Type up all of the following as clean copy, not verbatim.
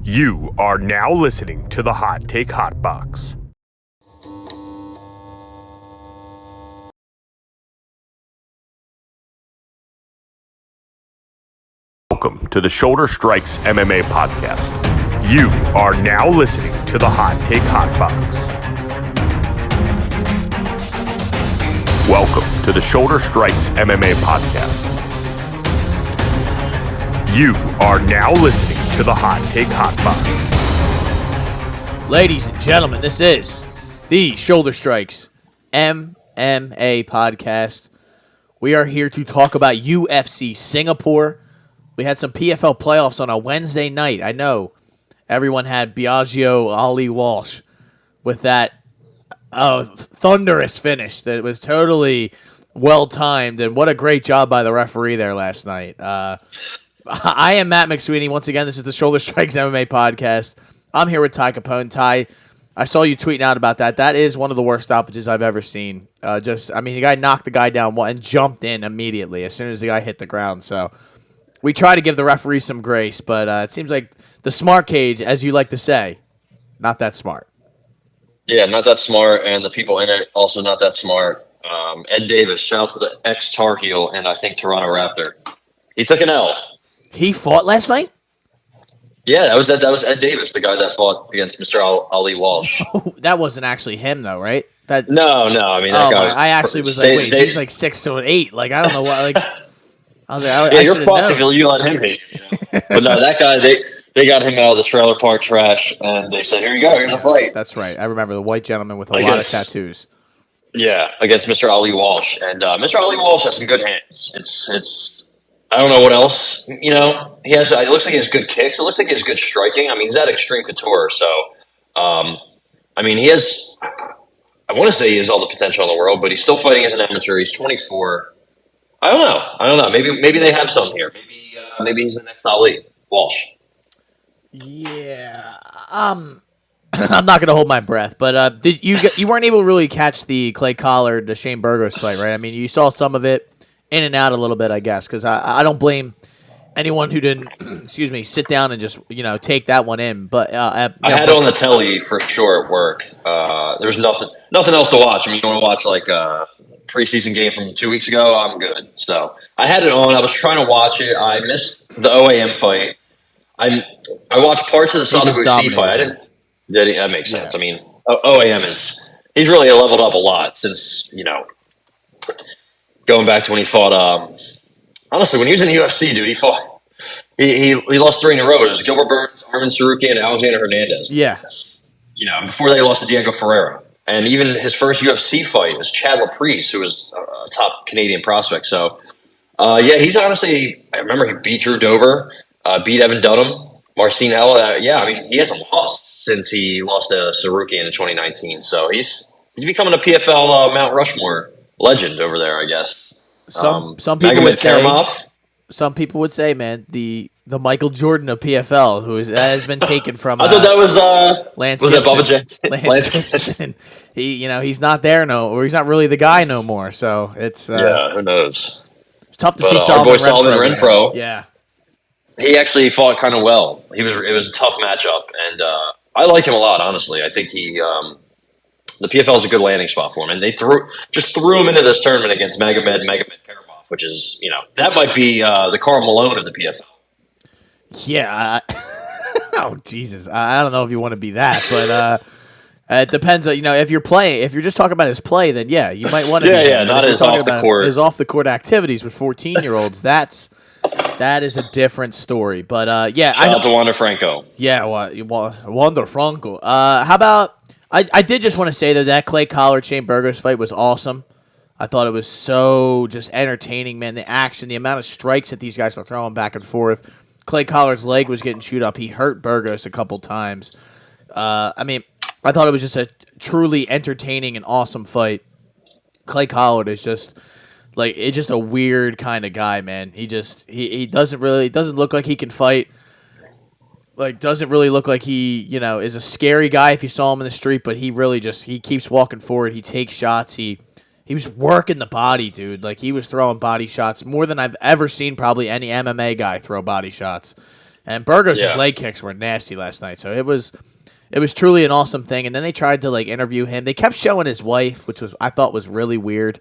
You are now listening to the Hot Take Hot Box. Welcome to the Shoulder Strikes MMA Podcast. You are now listening to the Hot Take Hot Box. Welcome to the Shoulder Strikes MMA Podcast. You are now listening to the Hot Take Hot Box. Ladies and gentlemen, this is the Shoulder Strikes MMA Podcast. We are here to talk about UFC Singapore. We had some PFL playoffs on a Wednesday night. I know everyone had Biagio, Ali Walsh with that thunderous finish that was totally well-timed, and what a great job by the referee there last night. I am Matt McSweeney. Once again, this is the Shoulder Strikes MMA Podcast. I'm here with Ty Capone. Ty, I saw you tweeting out about that. That is one of the worst stoppages I've ever seen. The guy knocked the guy down and jumped in immediately as soon as the guy hit the ground. So we try to give the referee some grace, but it seems like the smart cage, as you like to say, not that smart. Yeah, not that smart, and the people in it also not that smart. Ed Davis, shout out to the ex-Tar Heel and I think Toronto Raptor. He took an L. He fought last night? Yeah, that was Ed Davis, the guy that fought against Mr. Ali Walsh. That wasn't actually him, though, right? No. I mean, that guy. I actually was like, wait, he's like 6'8". Like, I don't know what. Like, I was like, yeah, you're fucked if you let him hit you. But no, that guy, they got him out of the trailer park trash, and they said, "Here you go, here's a fight." That's right. I remember the white gentleman with a lot of tattoos. Yeah, against Mr. Ali Walsh, and Mr. Ali Walsh has some good hands. It's. I don't know what else. You know, he has. It looks like he has good kicks. It looks like he has good striking. I mean, he's at Extreme Couture, so. I mean, he has. I want to say he has all the potential in the world, but he's still fighting as an amateur. He's 24. I don't know. Maybe they have something here. Maybe he's the next Ali Walsh. Yeah. I'm not gonna hold my breath, but did you weren't able to really catch the Clay Collard to Shane Burgos fight, right? I mean, you saw some of it. In and out a little bit, I guess, because I don't blame anyone who didn't, sit down and just, take that one in. But I had it on the telly for sure at work. There was nothing else to watch. I mean, you want to watch like a preseason game from 2 weeks ago? I'm good. So I had it on. I was trying to watch it. I missed the OAM fight. I watched parts of the Saudi UFC fight. I didn't. That makes sense. Yeah. I mean, OAM he's really leveled up a lot since going back to when he fought, honestly, when he was in the UFC, dude, he lost 3 in a row. It was Gilbert Burns, Armin Sarukian, and Alexander Hernandez. Yeah. Before they lost to Diego Ferreira. And even his first UFC fight was Chad LaPrice, who was a top Canadian prospect. So, he's honestly, I remember he beat Drew Dober, beat Evan Dunham, Marcin Hella. He hasn't lost since he lost to Sarukian in 2019. So he's becoming a PFL Mount Rushmore legend over there, I guess. Some people would say. Some people would say, man, the Michael Jordan of PFL, who has been taken from. I thought that was Lance. Was Gibson. that Bubba J? Lance Gibson. He's not there or he's not really the guy no more. So it's who knows? It's tough to see. Solomon our boy Solomon Renfro. Yeah, he actually fought kind of well. It was a tough matchup, and I like him a lot. Honestly, I think the PFL is a good landing spot for him, and they threw him into this tournament against Magomed Karamov, which is that might be the Karl Malone of the PFL. Yeah. Oh Jesus, I don't know if you want to be that, but it depends. If you're just talking about his play, then yeah, you might want to. Yeah, not his off the court. His off the court activities with 14-year-olds. That is a different story. But shout out to Wander Franco. Yeah, Wander Franco. How about? I did just want to say that Clay Collard Shane Burgos fight was awesome. I thought it was so just entertaining, man. The action, the amount of strikes that these guys were throwing back and forth. Clay Collard's leg was getting chewed up. He hurt Burgos a couple times. I thought it was just a truly entertaining and awesome fight. Clay Collard is just a weird kind of guy, man. He doesn't look like he can fight. Doesn't really look like he, is a scary guy if you saw him in the street, but he really he keeps walking forward. He takes shots. He was working the body, dude. He was throwing body shots more than I've ever seen probably any MMA guy throw body shots. And Burgos' Yeah. leg kicks were nasty last night. So it was truly an awesome thing. And then they tried to like interview him. They kept showing his wife, which I thought was really weird.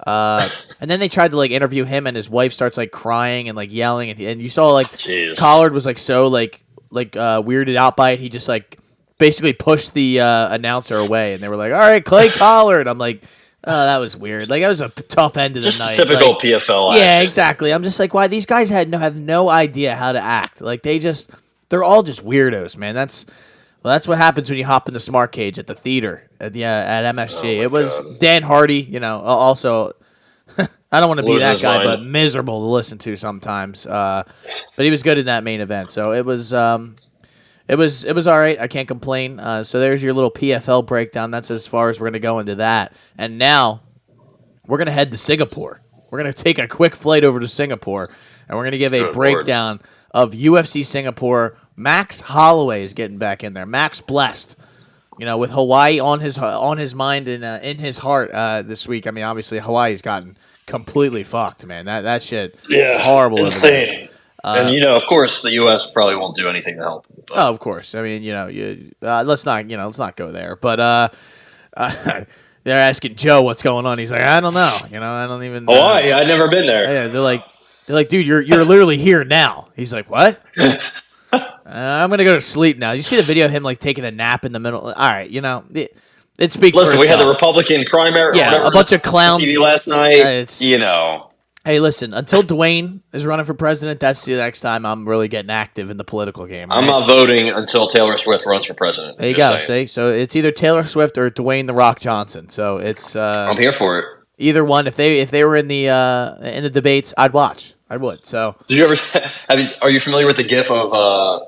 And then they tried to like interview him, and his wife starts like crying and like yelling, and you saw like Jeez. Collard was like so weirded out by it. He just like basically pushed the announcer away, and they were like, "All right, Clay Collard." I'm like, "Oh, that was weird." Like that was a tough end of the Just night. typical Like, PFL. yeah, action. exactly. I'm just like, why these guys have no idea how to act. Like they're all just weirdos, man. That's what happens when you hop in the smart cage at the theater at MSG. Oh, It was God. Dan Hardy, also. I don't want to be Losing that his guy, mind. but miserable to listen to sometimes. But he was good in that main event, so it was all right. I can't complain. So there's your little PFL breakdown. That's as far as we're gonna go into that. And now we're gonna head to Singapore. We're gonna take a quick flight over to Singapore, and we're gonna give a Good breakdown of UFC Singapore. Max Holloway is getting back in there. Max blessed. With Hawaii on his mind and in his heart this week. I mean, obviously Hawaii's gotten completely fucked, man. That shit, horrible, insane. And of course, the U.S. probably won't do anything to help. But. Oh, of course. I mean, let's not go there. But they're asking Joe what's going on. He's like, I don't know. I don't even. Hawaii, I've never been there. Yeah, they're like, dude, you're literally here now. He's like, what? I'm gonna go to sleep now. You see the video of him like taking a nap in the middle. All right, it speaks. Listen, for we had the itself. Republican primary. Yeah, or whatever, a bunch of clowns. TV last night. Hey, listen. Until Dwayne is running for president, that's the next time I'm really getting active in the political game. Right? I'm not voting until Taylor Swift runs for president. There you Just go. saying. See, so it's either Taylor Swift or Dwayne the Rock Johnson. So it's I'm here for it. either one. If they were in the debates, I'd watch. I would. So Did you ever? Are you familiar with the GIF of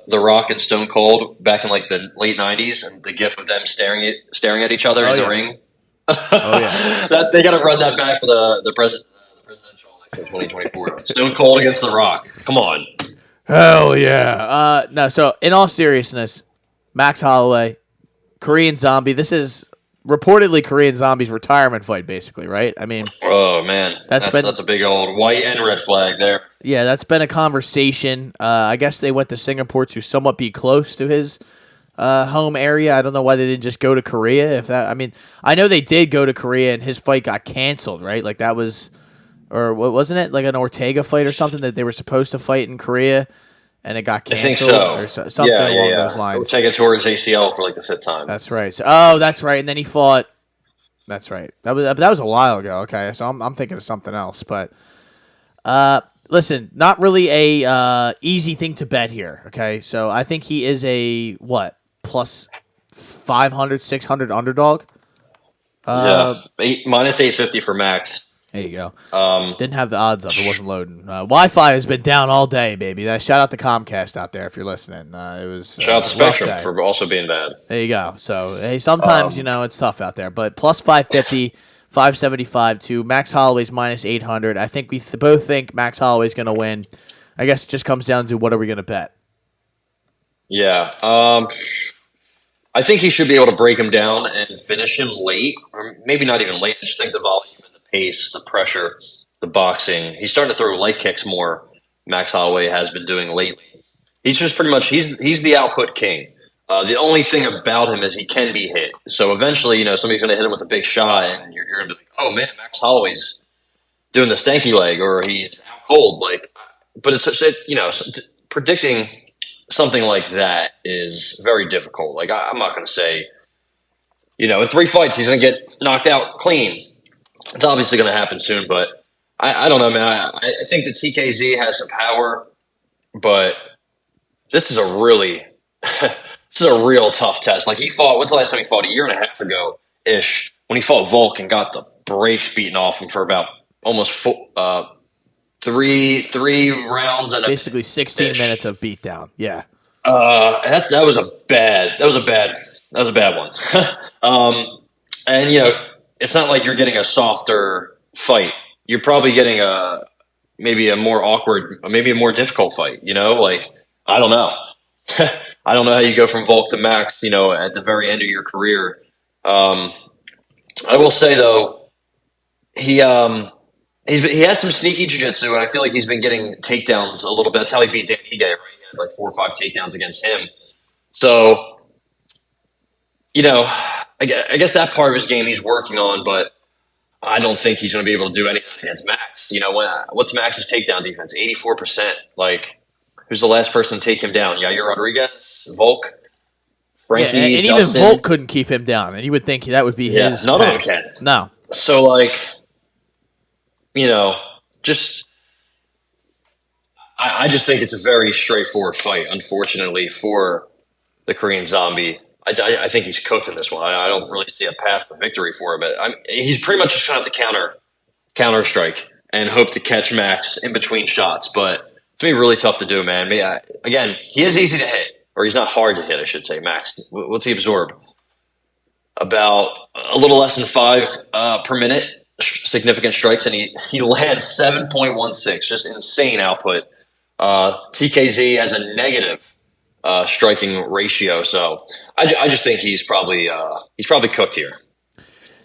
The Rock and Stone Cold back in like the late '90s, and the GIF of them staring at each other in the ring? Oh yeah. They got to run that back for the presidential election of 2024. Stone Cold against The Rock. Come on. Hell yeah. No. So in all seriousness, Max Holloway, Korean Zombie. This is reportedly Korean Zombie's retirement fight, basically, right? I mean, Oh man, That's that's a big old white and red flag there. yeah, that's been a conversation. I guess they went to Singapore to somewhat be close to his home area. I don't know why they didn't just go to Korea. I know they did go to Korea, and his fight got canceled, right? Like that was, or what wasn't it? Like an Ortega fight or something that they were supposed to fight in Korea, and it got I think canceled so. or something along those lines. We'll take it towards ACL for like the 5th time. That's right. So, that's right. And then he fought. That's right. That was a while ago. Okay, so I'm thinking of something else. But listen, not really a easy thing to bet here. Okay, so I think he is a what plus 500, 600 underdog. Minus 850 for Max. There you go. Didn't have the odds up. It wasn't loading. Wi-Fi has been down all day, baby. Shout out to Comcast out there if you're listening. It was Shout out to a rough Spectrum day. for also being bad. There you go. So, hey, sometimes, it's tough out there. But plus 550, 575 to Max Holloway's minus 800. I think we both think Max Holloway's going to win. I guess it just comes down to what are we going to bet? Yeah. I think he should be able to break him down and finish him late, or maybe not even late. I just think the volume and the pace, the pressure, the boxing. He's starting to throw leg kicks more. Max Holloway has been doing lately. He's just pretty much he's the output king. The only thing about him is he can be hit. So eventually, somebody's going to hit him with a big shot, and you're going to be like, "Oh man, Max Holloway's doing the stanky leg, or he's out cold." But it's predicting something like that is very difficult. Like I'm not going to say, in 3 fights he's going to get knocked out clean. It's obviously going to happen soon, but I don't know, man. I think that TKZ has some power, but this is a real tough test. Like he fought. When's the last time he fought? A year and a half ago ish, when he fought Volk and got the brakes beaten off him for about almost three rounds and Basically 16 minutes of beatdown. Yeah. that was a bad one. And it's not like you're getting a softer fight. You're probably getting maybe a more awkward, maybe a more difficult fight. Like I don't know. I don't know how you go from Volk to Max. At the very end of your career. I will say though, he has some sneaky jiu-jitsu, and I feel like he's been getting takedowns a little bit. That's how he beat Dan Ige, right? He like 4 or 5 takedowns against him. So, I guess that part of his game he's working on, but I don't think he's going to be able to do anything against Max. What's Max's takedown defense? 84%. Like, who's the last person to take him down? Yair Rodriguez? Volk? Frankie? Yeah, and Dustin? even Volk couldn't keep him down, and you would think that would be his. None of them can. No. So, like, I just think it's a very straightforward fight, unfortunately, for the Korean Zombie. I think he's cooked in this one. I don't really see a path to victory for him. But he's pretty much just going to have to counter strike and hope to catch Max in between shots. But it's going to be really tough to do, man. Again, he is easy to hit, or he's not hard to hit, I should say, Max. What's he absorb? About a little less than 5 per minute significant strikes, and he lands 7.16, just insane output. TKZ has a negative striking ratio, so I just think he's probably cooked here.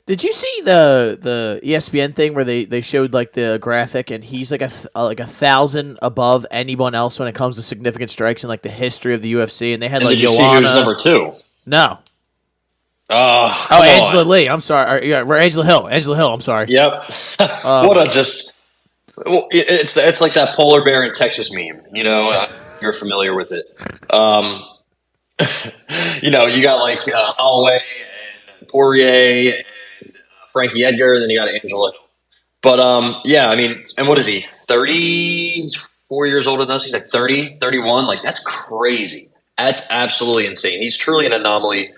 Did you see the ESPN thing where they showed like the graphic, and he's like a 1,000 above anyone else when it comes to significant strikes in like the history of the UFC, and they had like did you Joanna. see who's number 2? No. Angela Lee. I'm sorry. We're Angela Hill. Angela Hill. I'm sorry. Yep. It's like that polar bear in Texas meme. You're familiar with it. You got like Holloway and Poirier and Frankie Edgar, and then you got Angela Hill. But and what is he? 34 years older than us. He's like 30, 31. Like, that's crazy. That's absolutely insane. He's truly an anomaly.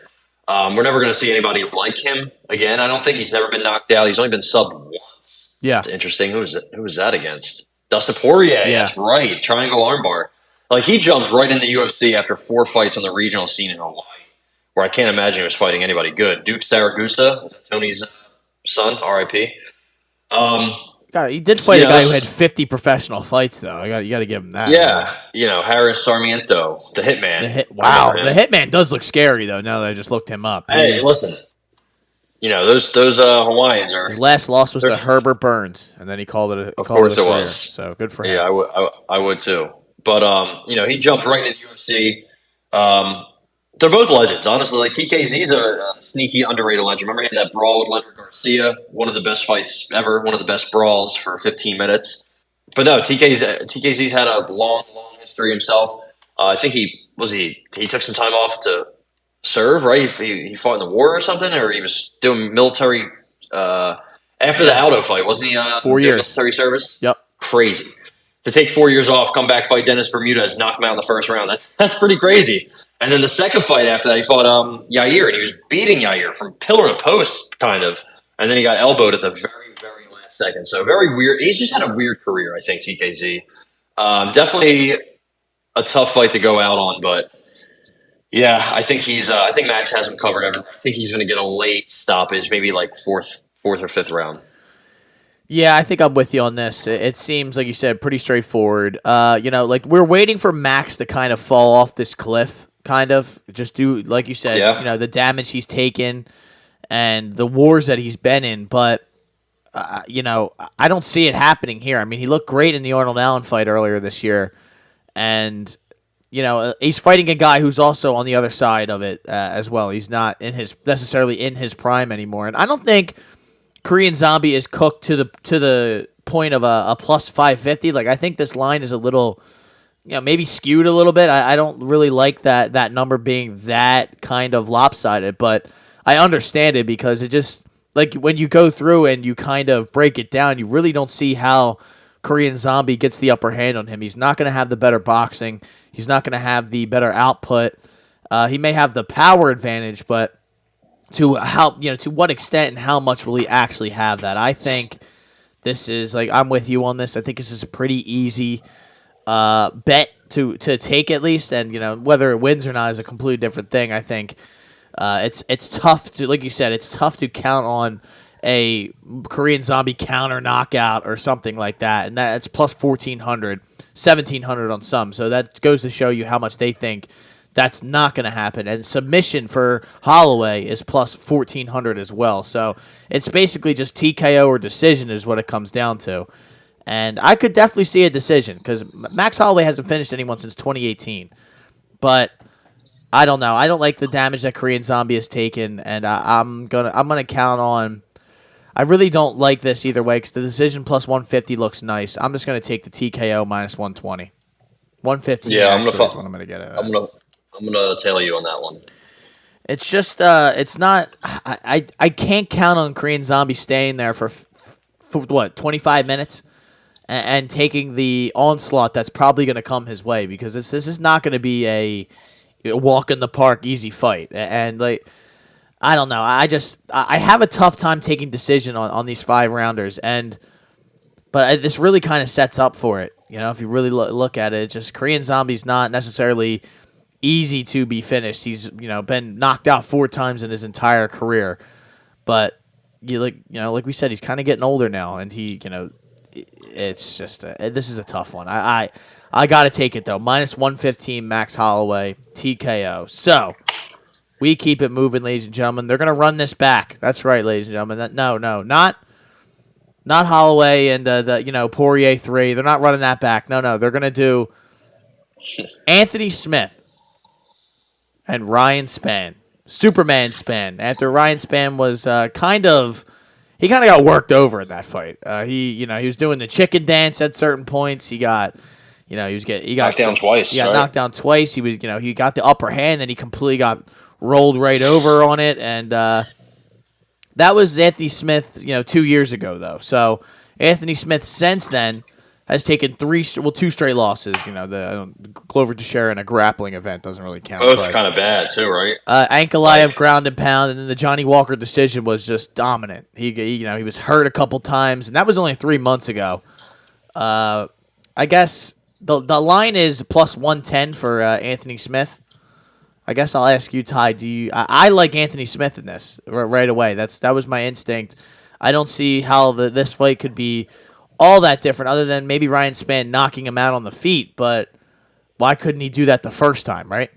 We're never going to see anybody like him again. I don't think. He's never been knocked out. He's only been subbed once. Yeah, it's interesting. Who was that against? Dustin Poirier. Yeah. That's right. Triangle armbar. Like, he jumped right into UFC after 4 fights on the regional scene in Hawaii, where I can't imagine he was fighting anybody good. Duke Saragusa, was that Tony's son? R.I.P. God, he did fight a guy who had 50 professional fights, though. You got to give him that. Yeah, Harris Sarmiento, the Hitman. The Hitman does look scary, though. Now that I just looked him up. Hey, listen, those Hawaiians are. His last loss was to Herbert Burns, and then he called it. Of course, it was. So good for him. Yeah, I would too. But he jumped right into the UFC. They're both legends, honestly. Like, TKZ's a sneaky, underrated legend. Remember, he had that brawl with Leonard Garcia, one of the best fights ever, one of the best brawls for 15 minutes. But no, TKZ's had a long, long history himself. I think he took some time off to serve, right? He fought in the war or something, or he was doing military after the Aldo fight, wasn't he? 4 years military service. Yep, crazy. To take 4 years off, come back, fight Dennis Bermudez, knock him out in the first round. That's pretty crazy. And then the second fight after that, he fought Yair, and he was beating Yair from pillar to post, kind of. And then he got elbowed at the very, very last second. So very weird. He's just had a weird career, I think, TKZ. Definitely a tough fight to go out on, but yeah, I think I think Max has him covered everywhere. I think he's going to get a late stoppage, maybe like fourth or fifth round. Yeah, I think I'm with you on this. It seems, like you said, pretty straightforward. Like, we're waiting for Max to kind of fall off this cliff, kind of. Just do, like you said, the damage he's taken and the wars that he's been in. But, I don't see it happening here. I mean, he looked great in the Arnold Allen fight earlier this year. And, he's fighting a guy who's also on the other side of it as well. He's not necessarily in his prime anymore. And I don't think Korean Zombie is cooked to the point of a plus 550. Like, I think this line is a little, maybe skewed a little bit. I don't really like that number being that kind of lopsided, but I understand it because it just, like, when you go through and you kind of break it down, you really don't see how Korean Zombie gets the upper hand on him. He's not going to have the better boxing. He's not going to have the better output. He may have the power advantage, but to what extent and how much will he actually have that? I think this is, like, I'm with you on this. I think this is a pretty easy bet to take, at least, and whether it wins or not is a completely different thing. I think it's tough to, like you said, it's tough to count on a Korean Zombie counter knockout or something like that, and that's plus 1,400, 1,700 on some. So that goes to show you how much they think that's not going to happen. And submission for Holloway is plus 1,400 as well. So it's basically just TKO or decision is what it comes down to. And I could definitely see a decision because Max Holloway hasn't finished anyone since 2018. But I don't know. I don't like the damage that Korean Zombie has taken, and I'm gonna count on. I really don't like this either way because the decision plus 150 looks nice. I'm just gonna take the TKO minus 120. 115. Yeah, that's what I'm gonna get it. I'm gonna tail you on that one. It's just it's not. I can't count on Korean Zombie staying there for what 25 minutes. And taking the onslaught that's probably going to come his way because this is not going to be a walk in the park easy fight. And like, I don't know. I have a tough time taking decision on these 5-rounders. But this really kind of sets up for it. You know, if you really look at it, it's just Korean Zombie's not necessarily easy to be finished. He's, been knocked out 4 times in his entire career. But like we said, he's kind of getting older now, and it's just this is a tough one. I got to take it though. Minus 115 Max Holloway TKO. So we keep it moving, ladies and gentlemen. They're gonna run this back. That's right, ladies and gentlemen. Not Holloway and the Poirier 3. They're not running that back. No. They're gonna do Anthony Smith and Ryan Spann, Superman Spann. After Ryan Spann was He kind of got worked over in that fight. He was doing the chicken dance at certain points. He got knocked down twice. He got knocked down twice. He got the upper hand, then he completely got rolled right over on it, and that was Anthony Smith, 2 years ago though. So Anthony Smith since then has taken 2 straight losses. The Glover Teixeira in a grappling event doesn't really count. Both kind of bad too, right? Ankalaev ground and pound, and then the Johnny Walker decision was just dominant. He was hurt a couple times, and that was only 3 months ago. I guess the line is plus 110 for Anthony Smith. I guess I'll ask you, Ty. I like Anthony Smith in this right away. That was my instinct. I don't see how this fight could be all that different other than maybe Ryan Spann knocking him out on the feet, but why couldn't he do that the first time, right?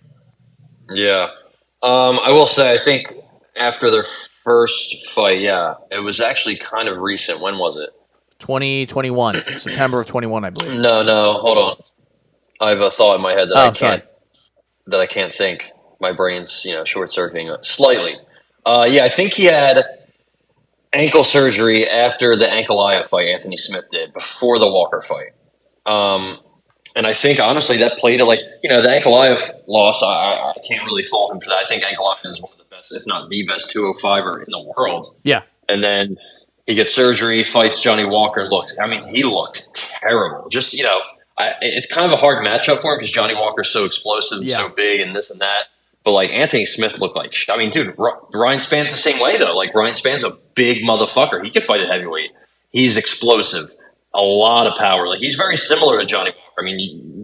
Yeah. I will say, I think after their first fight, it was actually kind of recent. When was it? 2021, September of 21, I believe. No, hold on. I have a thought in my head that I can't think. My brain's, short-circuiting slightly. I think he had ankle surgery after the Ankalaev fight Anthony Smith did, before the Walker fight. And I think, honestly, that played it like, the Ankalaev loss, I can't really fault him for that. I think Ankalaev is one of the best, if not the best 205er in the world. Yeah. And then he gets surgery, fights Johnny Walker, he looked terrible. Just, it's kind of a hard matchup for him because Johnny Walker's so explosive and so big and this and that. But, Anthony Smith looked like – dude, Ryan Spann's the same way, though. Ryan Spann's a big motherfucker. He can fight at heavyweight. He's explosive. A lot of power. He's very similar to Johnny Walker.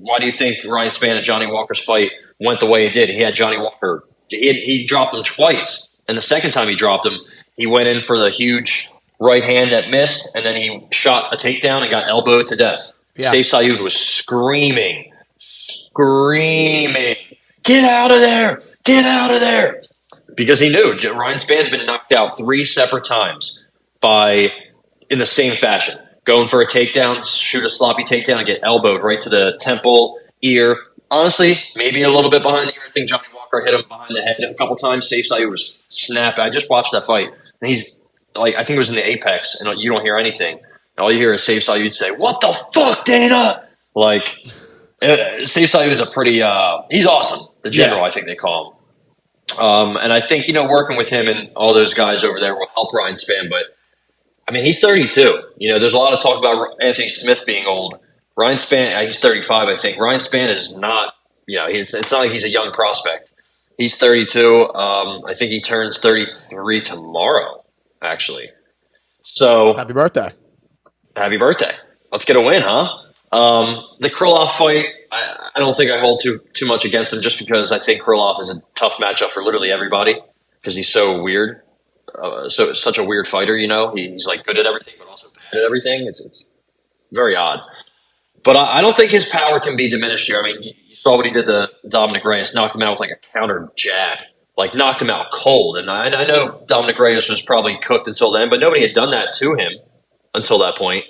Why do you think Ryan Spann and Johnny Walker's fight went the way it did? He had Johnny Walker – he dropped him twice. And the second time he dropped him, he went in for the huge right hand that missed, and then he shot a takedown and got elbowed to death. Yeah. Saif Sayoud was screaming. Get out of there! Get out of there! Because he knew Ryan Spann's been knocked out 3 separate times in the same fashion. Going for a takedown, shoot a sloppy takedown, and get elbowed right to the temple, ear. Honestly, maybe a little bit behind the ear. I think Johnny Walker hit him behind the head a couple times. Saif Sayoud was snapping. I just watched that fight, and he's I think it was in the Apex, and you don't hear anything. And all you hear is Saif Sayoud say, "What the fuck, Dana?" Saif Sayoud's a pretty he's awesome. The general, I think they call him. And I think, working with him and all those guys over there will help Ryan Spann. But, he's 32. There's a lot of talk about Anthony Smith being old. Ryan Spann, he's 35, I think. Ryan Spann is not, it's not like he's a young prospect. He's 32. I think he turns 33 tomorrow, actually. So happy birthday. Happy birthday. Let's get a win, huh? The Krylov fight, I don't think I hold too much against him just because I think Krylov is a tough matchup for literally everybody because he's so weird. Such a weird fighter, He's good at everything but also bad at everything. It's very odd. But I don't think his power can be diminished here. You saw what he did to Dominic Reyes, knocked him out with a counter jab. Knocked him out cold. And I know Dominic Reyes was probably cooked until then, but nobody had done that to him until that point.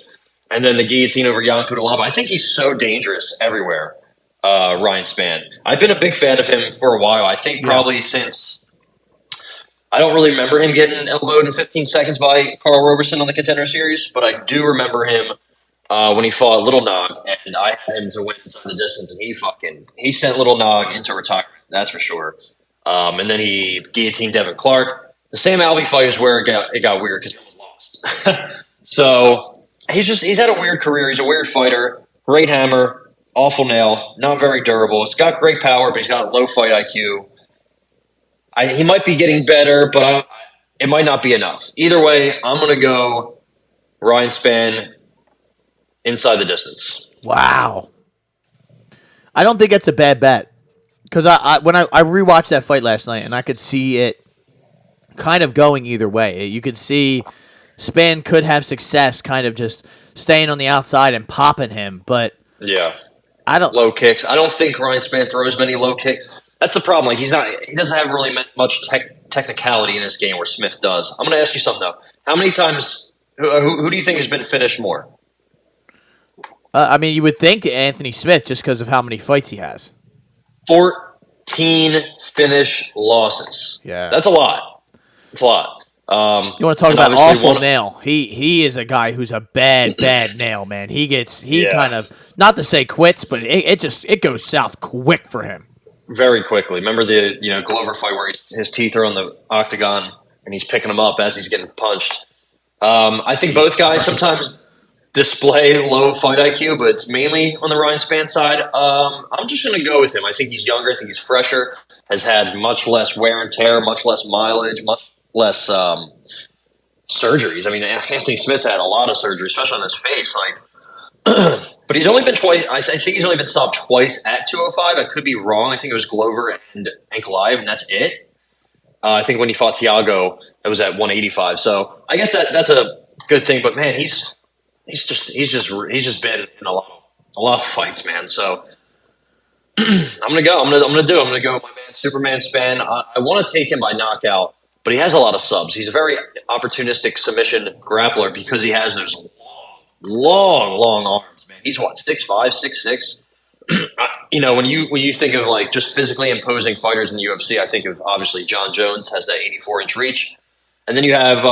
and then the guillotine over Yanko Dalaba. I think he's so dangerous everywhere, Ryan Spann. I've been a big fan of him for a while. I think probably since – I don't really remember him getting elbowed in 15 seconds by Carl Roberson on the Contender Series, but I do remember him when he fought Little Nog, and I had him to win inside the distance, and he sent Little Nog into retirement, that's for sure. And then he guillotined Devin Clark. The Sam Alvey fight is where it got weird because he almost lost. So he's had a weird career. He's a weird fighter. Great hammer, awful nail, not very durable. He's got great power, but he's got low fight IQ. He might be getting better, but it might not be enough. Either way, I'm going to go Ryan Spann inside the distance. Wow. I don't think that's a bad bet. Because when I rewatched that fight last night, and I could see it kind of going either way. You could see Spann could have success kind of just staying on the outside and popping him, but low kicks. I don't think Ryan Spann throws many low kicks. That's the problem. Like he doesn't have really much technicality in his game where Smith does. I'm going to ask you something though. How many times? Who do you think has been finished more? I mean, you would think Anthony Smith just because of how many fights he has. 14 finish losses. Yeah, that's a lot. It's a lot. You want to talk about awful nail? He is a guy who's a bad nail, man. He kind of, not to say quits, but it goes south quick for him. Very quickly. Remember the Glover fight where his teeth are on the octagon and he's picking them up as he's getting punched. I think both guys sometimes display low fight IQ, but it's mainly on the Ryan Spann side. I'm just going to go with him. I think he's younger. I think he's fresher. Has had much less wear and tear, much less mileage, much less surgeries. I mean, Anthony Smith's had a lot of surgery, especially on his face. But he's only been twice. I think he's only been stopped twice at 205. I could be wrong. I think it was Glover and Ankalaev, and that's it. I think when he fought Thiago, it was at 185. So I guess that's a good thing. But man, he's just been in a lot of fights, man. So I'm gonna go with my man Superman Spann. I want to take him by knockout, but he has a lot of subs. He's a very opportunistic submission grappler because he has those long arms, man. He's what, 6'5", 6'6". When you think of like just physically imposing fighters in the UFC, I think of obviously John Jones has that 84-inch reach, and then you have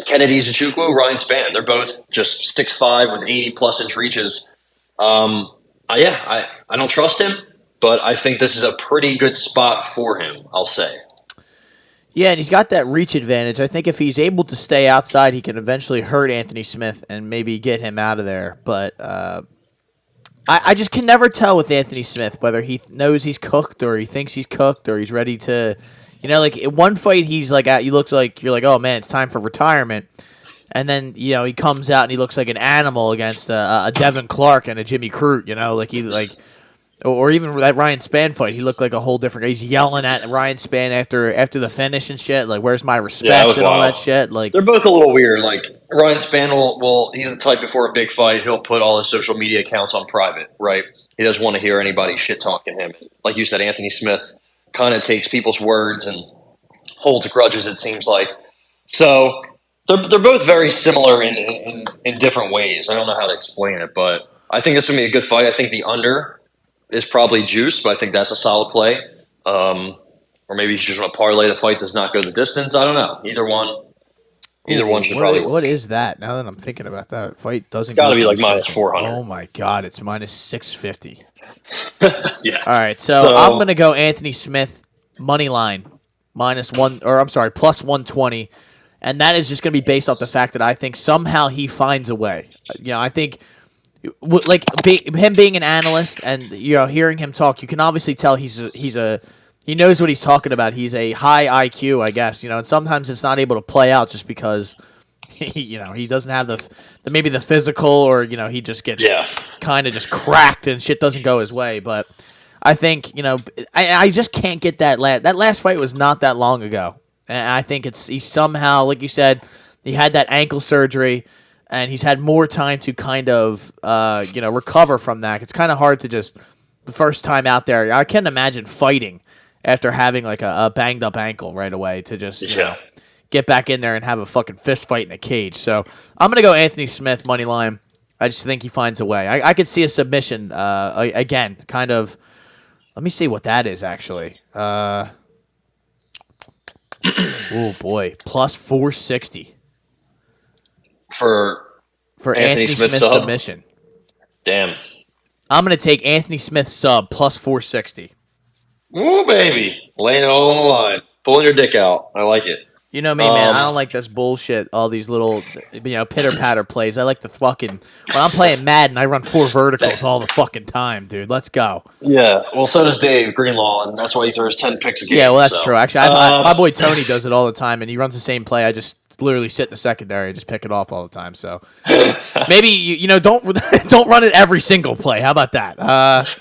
Kennedy Nzechukwu, Ryan Spann. They're both just 6'5" with 80+ inch reaches. I don't trust him, but I think this is a pretty good spot for him, I'll say. Yeah, and he's got that reach advantage. I think if he's able to stay outside, he can eventually hurt Anthony Smith and maybe get him out of there. But I just can never tell with Anthony Smith whether he knows he's cooked or he thinks he's cooked or he's ready to, like in one fight he's like, you look like you're like, oh man, it's time for retirement. And then, he comes out and he looks like an animal against a Devin Clark and a Jimmy Crute, or even that Ryan Spann fight. He looked like a whole different guy. He's yelling at Ryan Spann after the finish and shit. Like, where's my respect and all that shit? Like, they're both a little weird. Like, Ryan Spann will he's the type before a big fight, he'll put all his social media accounts on private, right? He doesn't want to hear anybody shit talking him. Like you said, Anthony Smith kind of takes people's words and holds grudges, it seems like. So they're both very similar in different ways. I don't know how to explain it, but I think this is going to be a good fight. I think the under is probably juice, but I think that's a solid play. Or maybe you just want to parlay the fight does not go the distance. I don't know. Either one should probably work. What is that? Now that I'm thinking about that, fight doesn't. It's got to be like minus 400. Oh my god, it's minus 650. Yeah. All right, so I'm gonna go Anthony Smith money line plus 120, and that is just gonna be based off the fact that I think somehow he finds a way. I think. Him being an analyst and hearing him talk, you can obviously tell he knows what he's talking about. He's a high IQ, I guess, and sometimes it's not able to play out just because he doesn't have maybe the physical, or he just gets kind of just cracked and shit doesn't go his way. But I think I just can't get that last fight was not that long ago, and I think he's somehow, like you said, he had that ankle surgery. And he's had more time to kind of, recover from that. It's kind of hard to just, the first time out there, I can't imagine fighting after having like a banged up ankle right away to just, get back in there and have a fucking fist fight in a cage. So I'm going to go Anthony Smith, money line. I just think he finds a way. I could see a submission again, kind of. Let me see what that is, actually. Oh, boy. Plus 460. For Anthony Smith submission. Damn. I'm going to take Anthony Smith sub plus 460. Woo, baby. Laying it all on the line. Pulling your dick out. I like it. You know me, man. I don't like this bullshit. All these little, pitter patter plays. I like the fucking. When I'm playing Madden, I run 4 verticals all the fucking time, dude. Let's go. Yeah. Well, so does Dave Greenlaw, and that's why he throws 10 picks a game. Yeah, well, that's true. Actually, my boy Tony does it all the time, and he runs the same play. I just literally sit in the secondary and just pick it off all the time. So maybe don't run it every single play. How about that?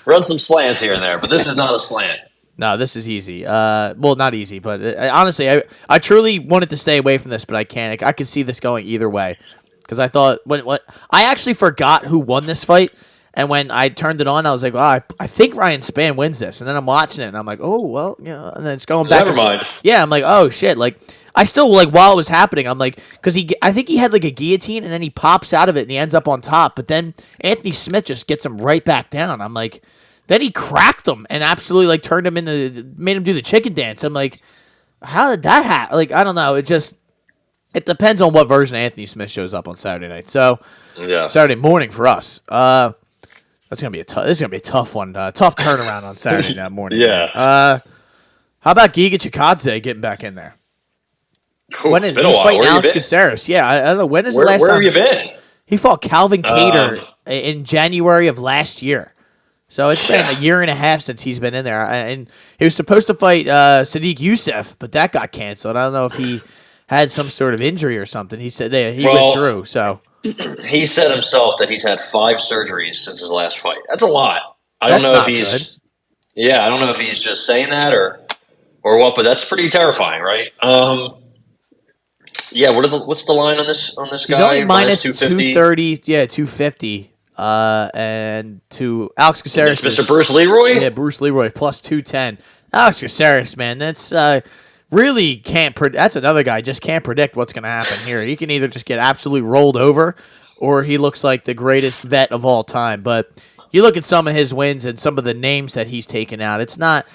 Run some slants here and there, but this is not a slant. No, this is easy. Well, not easy, but honestly, I truly wanted to stay away from this, but I can't. I could see this going either way because I thought when I actually forgot who won this fight, and when I turned it on, I was like, "Oh, I think Ryan Spann wins this," and then I'm watching it, and I'm like, "Oh, well, and then it's going back. Never mind. Yeah, I'm like, "Oh shit!" Like I still while it was happening, I'm like, because I think he had like a guillotine, and then he pops out of it, and he ends up on top, but then Anthony Smith just gets him right back down. I'm like. Then he cracked him and absolutely turned him made him do the chicken dance. I'm like, how did that happen? I don't know. It depends on what version of Anthony Smith shows up on Saturday night. So, yeah. Saturday morning for us. This is gonna be a tough one. Tough turnaround on Saturday night morning. Yeah. How about Giga Chikadze getting back in there? When is he's fighting Alex Caceres? Yeah, I don't know. When is the last time? Where have you been? He fought Calvin Kattar in January of last year. So it's been a year and a half since he's been in there. And he was supposed to fight Sadiq Youssef, but that got canceled. I don't know if he had some sort of injury or something. He said he withdrew. So he said himself that he's had 5 surgeries since his last fight. That's a lot. I don't know if he's good. Yeah, I don't know if he's just saying that or what, but that's pretty terrifying, right? Yeah, what's the line on this guy? He's only minus 230. Yeah, 250. And to Alex Caceres, Mr. Bruce Leroy. Yeah, Bruce Leroy plus 210. Alex Caceres, man, that's really can't. That's another guy just can't predict what's going to happen here. He can either just get absolutely rolled over, or he looks like the greatest vet of all time. But you look at some of his wins and some of the names that he's taken out. It's not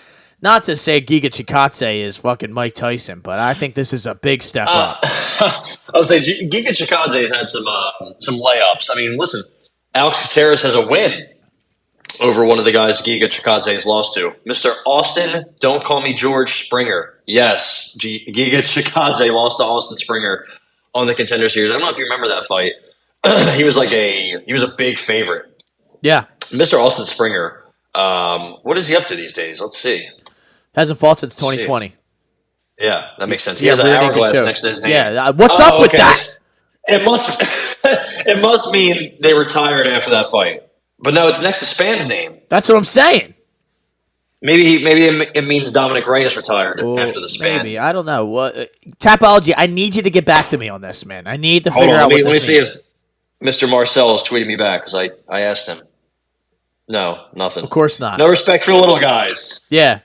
to say Giga Chikadze is fucking Mike Tyson, but I think this is a big step up. I would say Giga Chikadze's had some layups. I mean, listen. Alex Caceres has a win over one of the guys Giga Chikadze's lost to. Mr. Austin, don't call me George Springer. Yes, Giga Chikadze lost to Austin Springer on the Contender Series. I don't know if you remember that fight. He was a big favorite. Yeah. Mr. Austin Springer, what is he up to these days? Let's see. Hasn't fought since 2020. Yeah, that makes sense. He has an hourglass next to his name. Yeah, what's up with that? It must mean they retired after that fight. But no, it's next to Spann's name. That's what I'm saying. Maybe it means Dominic Reyes retired after the Spann. Maybe. I don't know. Tapology, I need you to get back to me on this, man. I need to figure out what this means. Let me see if Mr. Marcel is tweeting me back because I asked him. No, nothing. Of course not. No respect for little guys. Yeah.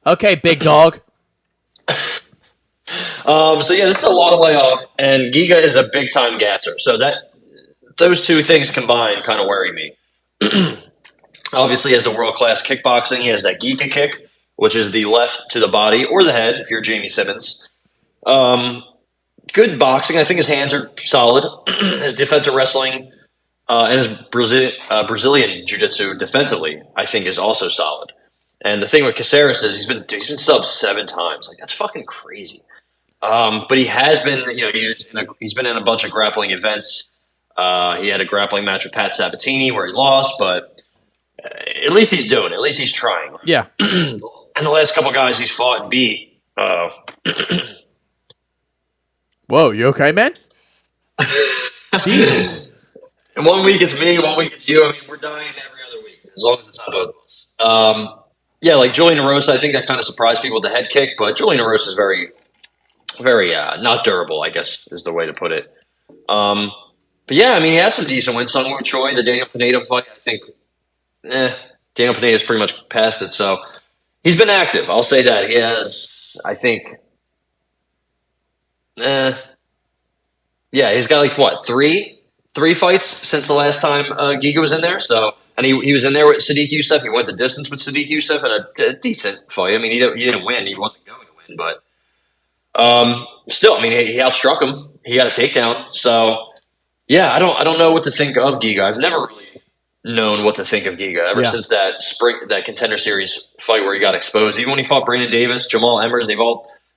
Okay, big dog. So yeah, this is a long layoff, and Giga is a big time gasser. So those two things combined kind of worry me. Obviously, he has the world class kickboxing. He has that Giga kick, which is the left to the body or the head if you're Jamie Simmons. Good boxing. I think his hands are solid. His defensive wrestling and his Brazilian jiu-jitsu defensively, I think, is also solid. And the thing with Caceres is he's been subbed 7 times. Like, that's fucking crazy. But he has been, he's been in a bunch of grappling events. He had a grappling match with Pat Sabatini where he lost, but at least he's doing it. At least he's trying. Yeah. And the last couple guys he's fought and beat. Whoa, you okay, man? Jesus. And 1 week it's me, 1 week it's you. I mean, we're dying every other week, as long as it's not both of us. Yeah, like Julian Erosa, I think that kind of surprised people with the head kick, but Julian Erosa is very, very not durable, I guess is the way to put it. But yeah, I mean, he has some decent wins. Sungwoo Choi, the Daniel Pineda fight, I think, Daniel Pineda's pretty much past it, so he's been active. I'll say that. He has, I think, Yeah, he's got like what three fights since the last time Giga was in there. So, and he was in there with Sadiq Youssef. He went the distance with Sadiq Youssef in a decent fight. I mean, he didn't win. He wasn't going to win, but still, I mean, he outstruck him. He got a takedown. So, yeah, I don't know what to think of Giga. I've never really known what to think of Giga ever since that Contender Series fight where he got exposed. Even when he fought Brandon Davis, Jamal Emmers,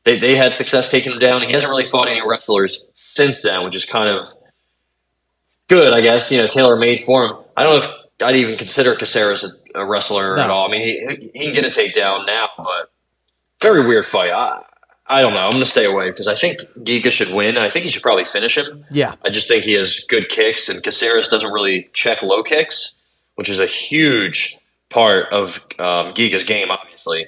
they had success taking him down. He hasn't really fought any wrestlers since then, which is kind of good, I guess. Tailor-made for him. I don't know if I'd even consider Caceres a wrestler at all. I mean, he can get a takedown now, but very weird fight. I don't know. I'm going to stay away because I think Giga should win. I think he should probably finish him. Yeah. I just think he has good kicks, and Caceres doesn't really check low kicks, which is a huge part of Giga's game, obviously.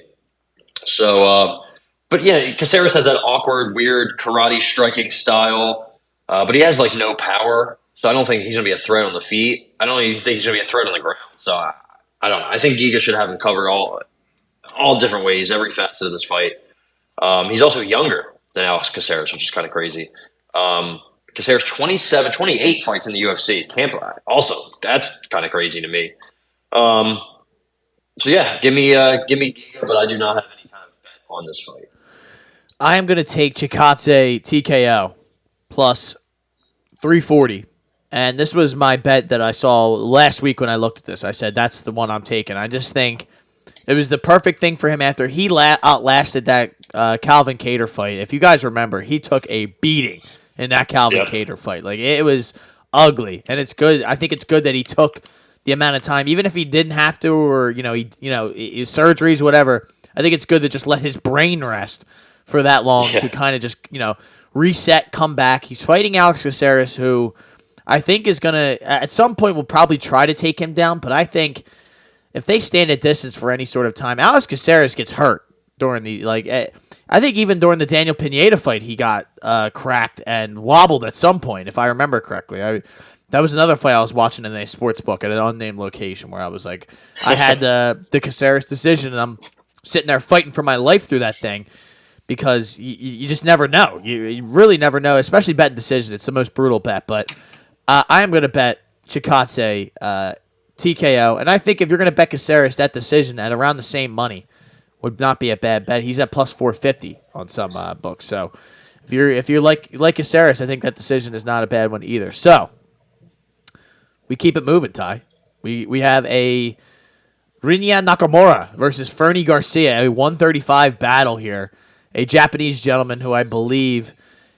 So, but yeah, Caceres has that awkward, weird karate striking style, but he has like no power. So I don't think he's going to be a threat on the feet. I don't even think he's going to be a threat on the ground. So I don't know. I think Giga should have him covered all different ways, every facet of this fight. He's also younger than Alex Caceres, which is kind of crazy. Caceres 28 fights in the UFC. Tampa also, that's kind of crazy to me. So yeah, give me Giga, but I do not have any kind of bet on this fight. I am going to take Chikadze TKO plus 340. And this was my bet that I saw last week when I looked at this. I said, that's the one I'm taking. I just think it was the perfect thing for him after he outlasted that Calvin Kattar fight. If you guys remember, he took a beating in that Calvin Kattar fight. Like, it was ugly. And it's good. I think it's good that he took the amount of time, even if he didn't have to, or, his surgeries, whatever. I think it's good to just let his brain rest for that long to kind of just, reset, come back. He's fighting Alex Caceres, who I think is going to, at some point, will probably try to take him down. But I think if they stand at distance for any sort of time, Alex Caceres gets hurt during the, I think even during the Daniel Pineda fight, he got cracked and wobbled at some point, if I remember correctly. That was another fight I was watching in a sports book at an unnamed location where I was like, I had the Caceres decision, and I'm sitting there fighting for my life through that thing because you just never know. You really never know, especially betting decision. It's the most brutal bet. But I am going to bet Chikadze TKO. And I think if you're going to bet Caceres, that decision at around the same money would not be a bad bet. He's at plus 450 on some books. So if you're like Caceres, I think that decision is not a bad one either. So we keep it moving, Ty. We have a Rinya Nakamura versus Fernie Garcia, a 135 battle here. A Japanese gentleman who I believe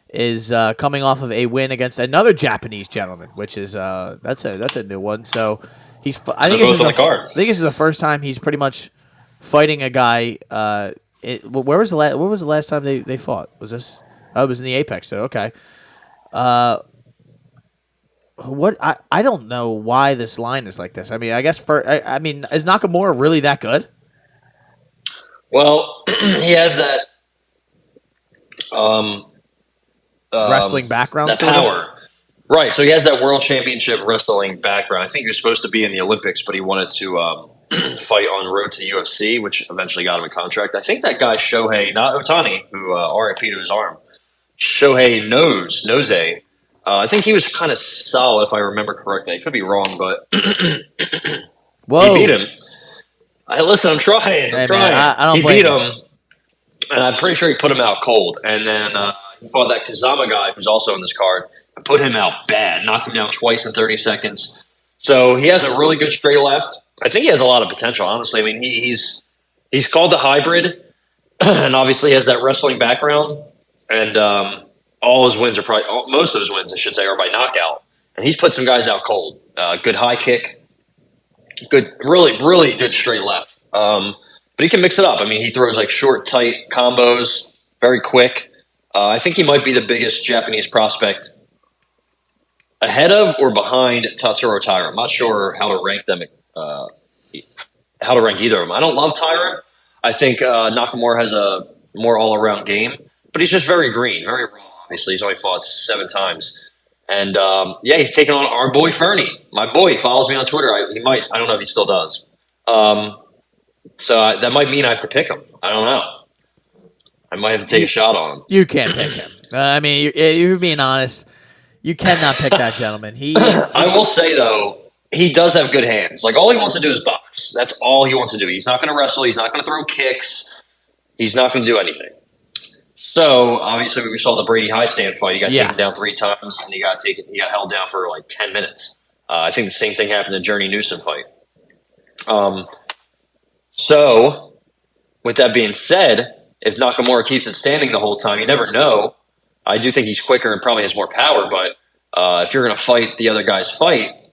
is coming off of a win against another Japanese gentleman, which is that's a new one. So I think this is the first time he's pretty much fighting a guy. Where was the last time they fought? Was this? Oh, it was in the Apex. So okay. What I don't know why this line is like this. I mean, I guess is Nakamura really that good? Well, he has that wrestling background, that power, right? So he has that world championship wrestling background. I think he was supposed to be in the Olympics, but he wanted to fight on road to UFC, which eventually got him a contract. I think that guy Shohei, not Otani, who RIP to his arm, Shohei Nose. I think he was kind of solid, if I remember correctly. I could be wrong, but Whoa. He beat him. Listen, I'm trying. Man, I don't he blame beat him, and I'm pretty sure he put him out cold. And then he fought that Kazama guy, who's also in this card, and put him out bad. Knocked him down twice in 30 seconds. So he has a really good straight left. I think he has a lot of potential, honestly. I mean, he's called the hybrid, and obviously has that wrestling background. And all his wins are most of his wins, I should say, are by knockout. And he's put some guys out cold. Good high kick, good, really, really good straight left. But he can mix it up. I mean, he throws like short, tight combos, very quick. I think he might be the biggest Japanese prospect ahead of or behind Tatsuro Taira. I'm not sure how to rank them, how to rank either of them. I don't love Taira. I think Nakamura has a more all-around game, but he's just very green, very raw. Obviously, he's only fought 7 times. And, he's taking on our boy Fernie. My boy, he follows me on Twitter. I don't know if he still does. So that might mean I have to pick him. I don't know. I might have to take a shot on him. You can't pick him. I mean, you're being honest. You cannot pick that gentleman. I will say, though, he does have good hands. Like, all he wants to do is box. That's all he wants to do. He's not going to wrestle. He's not going to throw kicks. He's not going to do anything. So, obviously, we saw the Brady Highstand fight. He got taken down 3 times, and he got held down for like 10 minutes. I think the same thing happened in the Journey Newsom fight. So, with that being said, if Nakamura keeps it standing the whole time, you never know. I do think he's quicker and probably has more power, but if you're going to fight the other guy's fight,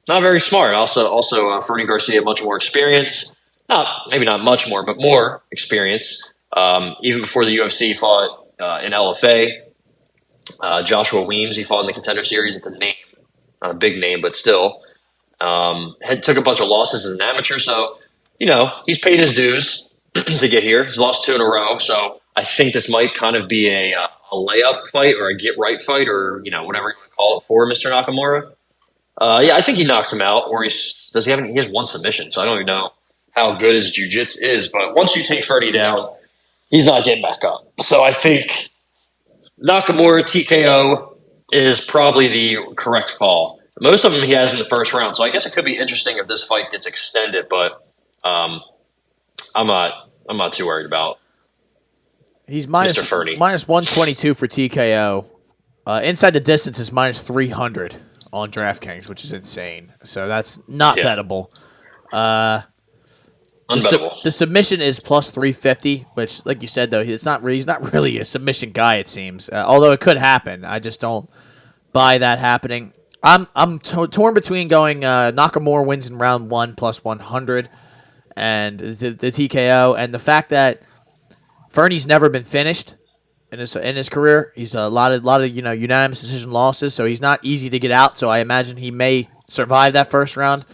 not very smart. Also, Fernie Garcia, much more experience. Maybe not much more, but more experience. Even before the UFC, fought in LFA. Joshua Weems, he fought in the Contender Series. It's a name, not a big name, but still. Took a bunch of losses as an amateur, so he's paid his dues to get here. He's lost 2 in a row, so I think this might kind of be a layup fight or a get right fight or whatever you want to call it for Mr. Nakamura. I think he knocks him out, or he has 1 submission, so I don't even know how good his jiu-jitsu is. But once you take Ferdy down, he's not getting back up. So I think Nakamura TKO is probably the correct call. Most of them he has in the first round, so I guess it could be interesting if this fight gets extended, but I'm not too worried about He's Mr. Fernie. minus 122 for TKO. Inside the distance is minus 300 on DraftKings, which is insane. So that's not bettable. Unbettable. The submission is plus 350, which, like you said, though, he's not really a submission guy, it seems. Although it could happen. I just don't buy that happening. I'm torn between going Nakamura wins in round 1 plus 100 and the TKO, and the fact that Fernie's never been finished in his career. He's a lot of unanimous decision losses, so he's not easy to get out. So I imagine he may survive that first round,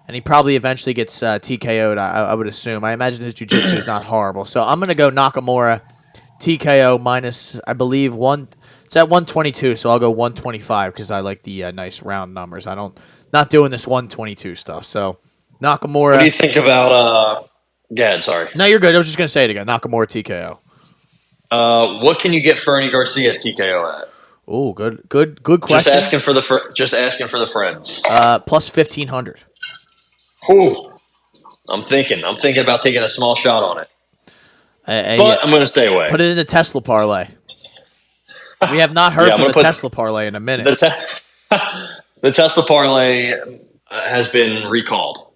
and he probably eventually gets TKO'd. I would assume. I imagine his jiu-jitsu is not horrible, so I'm gonna go Nakamura TKO minus, I believe, one. It's at 122, so I'll go 125 because I like the nice round numbers. Not doing this 122 stuff. So Nakamura. What do you think about? Go ahead, sorry. No, you're good. I was just gonna say it again. Nakamura TKO. What can you get Fernie Garcia TKO at? Oh, good question. Just asking for the friends. Plus 1,500. Ooh, I'm thinking about taking a small shot on it, but I'm going to stay away. Put it in the Tesla parlay. We have not heard from the Tesla parlay in a minute. The Tesla parlay has been recalled,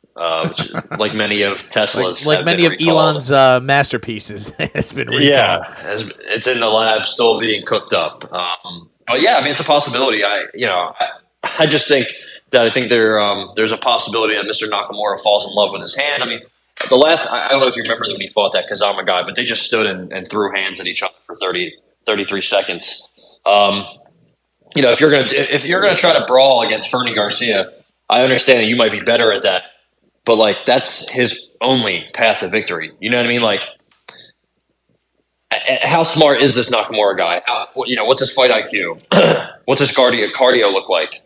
which, like many of Tesla's, like many of Elon's masterpieces, it's been recalled. Yeah, it's in the lab, still being cooked up. But yeah, I mean, it's a possibility. I just think that there's a possibility that Mr. Nakamura falls in love with his hand. I mean, I don't know if you remember when he fought that Kazama guy, but they just stood and threw hands at each other for 33 seconds. If you're gonna try to brawl against Fernie Garcia, I understand that you might be better at that, but like that's his only path to victory. You know what I mean? Like, how smart is this Nakamura guy? What's his fight IQ? What's his cardio look like?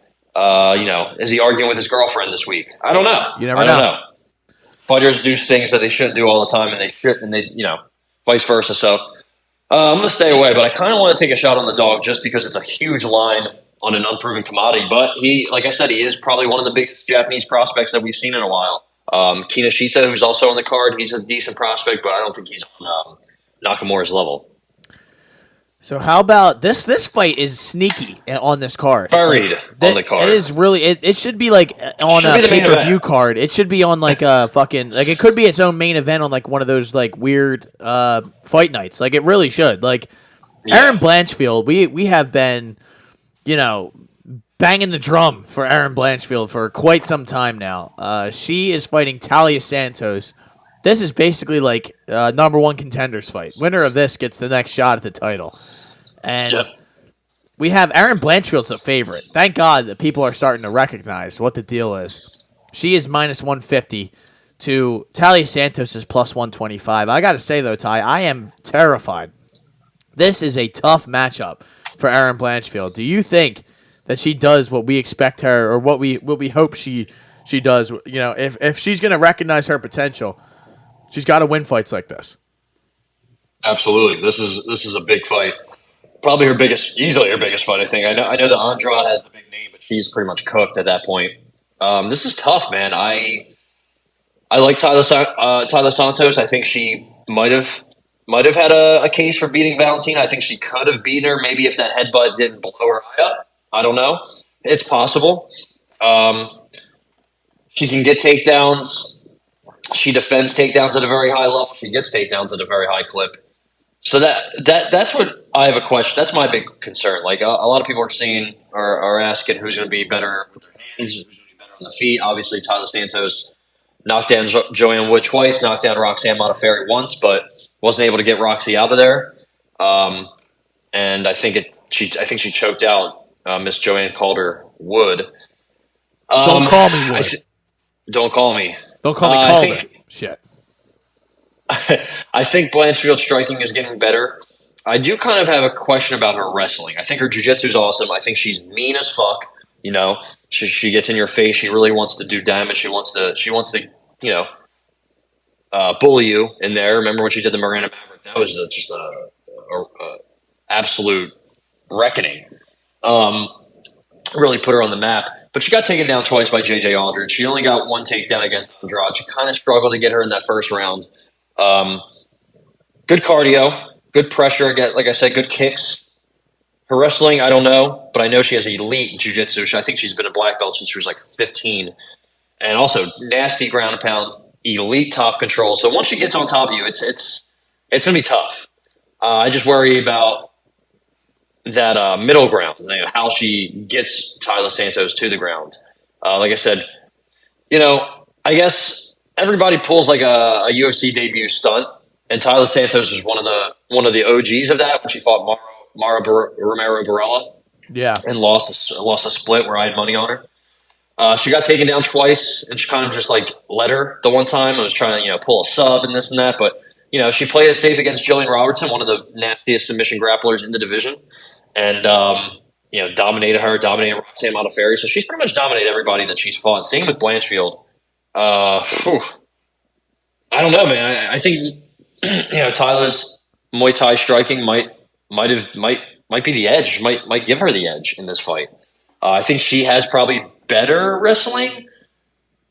Is he arguing with his girlfriend this week? I don't know. You never know. Fighters do things that they shouldn't do all the time, and they vice versa. So I'm going to stay away, but I kind of want to take a shot on the dog just because it's a huge line on an unproven commodity. But like I said, he is probably one of the biggest Japanese prospects that we've seen in a while. Kinoshita, who's also on the card, he's a decent prospect, but I don't think he's on Nakamura's level. So how about this? This fight is sneaky on this card. Buried on the card. It is really. It should be like on a pay-per-view card. It should be on like a fucking it could be its own main event on like one of those like weird fight nights. Like it really should. Like Erin Blanchfield, we have been, banging the drum for Erin Blanchfield for quite some time now. She is fighting Talia Santos. This is basically like number 1 contenders fight. Winner of this gets the next shot at the title. And we have Erin Blanchfield's a favorite. Thank God that people are starting to recognize what the deal is. She is minus 150 to Talia Santos is plus 125. I got to say, though, Ty, I am terrified. This is a tough matchup for Erin Blanchfield. Do you think that she does what we expect her or what we hope she does? If she's going to recognize her potential, she's got to win fights like this. Absolutely. This is a big fight. Probably easily her biggest fight. I think. I know that Andrade has the big name, but she's pretty much cooked at that point. This is tough, man. I like Tyler Santos. I think she might have had a case for beating Valentina. I think she could have beaten her. Maybe if that headbutt didn't blow her eye up. I don't know. It's possible. She can get takedowns. She defends takedowns at a very high level. She gets takedowns at a very high clip. So that's what I have a question. That's my big concern. Like a lot of people are saying are asking who's going to be better with their hands, who's going to be better on the feet. Obviously, Tyler Santos knocked down Joanne Wood twice, knocked down Roxanne Modafferi once, but wasn't able to get Roxy out of there. And I think she choked out Miss Joanne Calder Wood. Don't call me Wood. Don't call me. Don't call me Calder. Shit. I think Blanchfield's striking is getting better. I do kind of have a question about her wrestling. I think her jiu-jitsu is awesome. I think she's mean as fuck. You know, she gets in your face. She really wants to do damage. She wants to bully you in there. Remember when she did the Miranda Maverick? That was just a absolute reckoning. Really put her on the map. But she got taken down twice by J.J. Aldridge. She only got one takedown against Andrade. She kind of struggled to get her in that first round. Good cardio, good pressure. Again, like I said, good kicks. Her wrestling, I don't know, but I know she has elite jiu-jitsu. I think she's been a black belt since she was like 15. And also nasty ground and pound, elite top control. So once she gets on top of you, it's going to be tough. I just worry about that middle ground, how she gets Tyler Santos to the ground. Like I said, I guess everybody pulls like a UFC debut stunt, and Tyler Santos was one of the OGs of that when she fought Mara Romero Barella. Yeah, and lost a split where I had money on her. She got taken down twice, and she kind of just like let her the one time. I was trying to pull a sub and this and that, but she played it safe against Jillian Robertson, one of the nastiest submission grapplers in the division, and dominated Roxanne Modafferi. So she's pretty much dominated everybody that she's fought. Same with Blanchfield. I don't know, man. I think Tyler's Muay Thai striking might be the edge. Might give her the edge in this fight. I think she has probably better wrestling.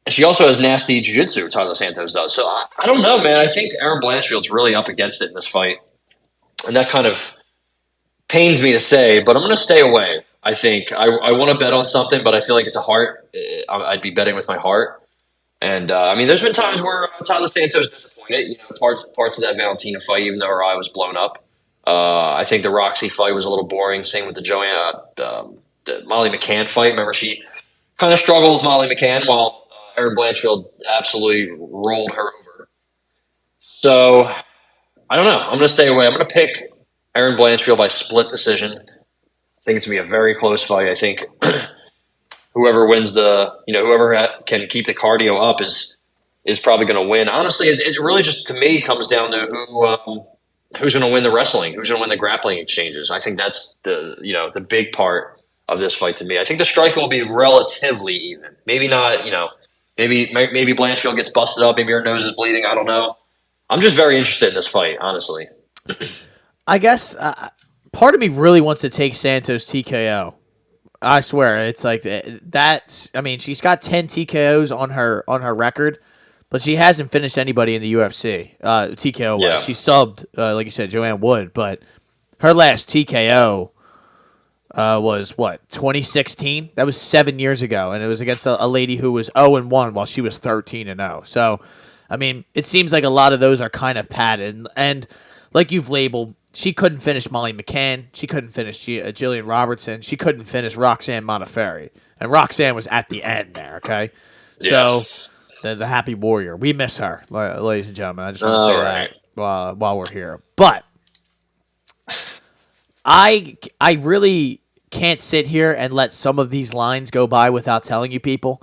She also has nasty jiu-jitsu, Tyler Santos does. So I don't know, man. I think Erin Blanchfield's really up against it in this fight. And that kind of pains me to say, but I'm going to stay away. I think I want to bet on something, but I feel like it's a heart. I'd be betting with my heart. And there's been times where Tyler Santos disappointed. Parts of that Valentina fight, even though her eye was blown up. I think the Roxy fight was a little boring. Same with the Molly McCann fight. Remember, she kind of struggled with Molly McCann while Erin Blanchfield absolutely rolled her over. So I don't know. I'm going to stay away. I'm going to pick Erin Blanchfield by split decision. I think it's going to be a very close fight. I think whoever wins whoever can keep the cardio up is probably going to win. Honestly, it really just, to me, comes down to who's going to win the wrestling, who's going to win the grappling exchanges. I think that's the big part of this fight to me. I think the striking will be relatively even. Maybe not, maybe Blanchfield gets busted up, maybe her nose is bleeding. I don't know. I'm just very interested in this fight, honestly. I guess part of me really wants to take Santos TKO. I swear, it's like that's. I mean, she's got 10 TKOs on her record, but she hasn't finished anybody in the UFC. TKO wise, she subbed, like you said, Joanne Wood, but her last TKO was what, 2016? That was 7 years ago, and it was against a lady who was 0-1 while she was 13-0. So, I mean, it seems like a lot of those are kind of padded, and like you've labeled, she couldn't finish Molly McCann. She couldn't finish Jillian Robertson. She couldn't finish Roxanne Modafferi. And Roxanne was at the end there, okay? Yeah. So, the happy warrior. We miss her, ladies and gentlemen. I just want to say that while we're here. But I really can't sit here and let some of these lines go by without telling you people.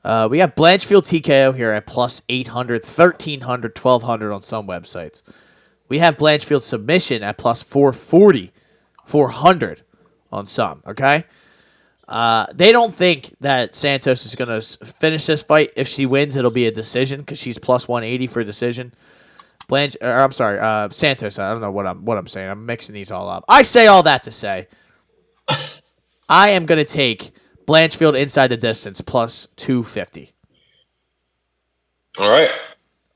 We have Blanchfield TKO here at plus 800, 1,300, 1,200 on some websites. We have Blanchfield submission at plus 440, 400 on some, okay? They don't think that Santos is going to finish this fight. If she wins, it'll be a decision because she's plus 180 for a decision. Santos. I don't know what I'm saying. I'm mixing these all up. I say all that to say, I am going to take Blanchfield inside the distance plus 250. All right.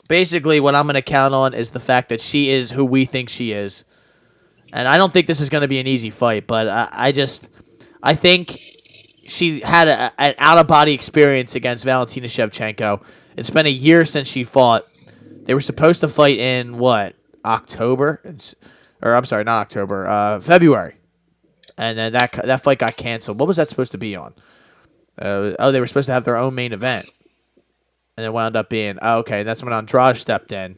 Basically, what I'm going to count on is the fact that she is who we think she is. And I don't think this is going to be an easy fight, but I think she had an out-of-body experience against Valentina Shevchenko. It's been a year since she fought. They were supposed to fight in, October? Not October, February. And then that fight got canceled. What was that supposed to be on? They were supposed to have their own main event. And it wound up being, that's when Andrade stepped in.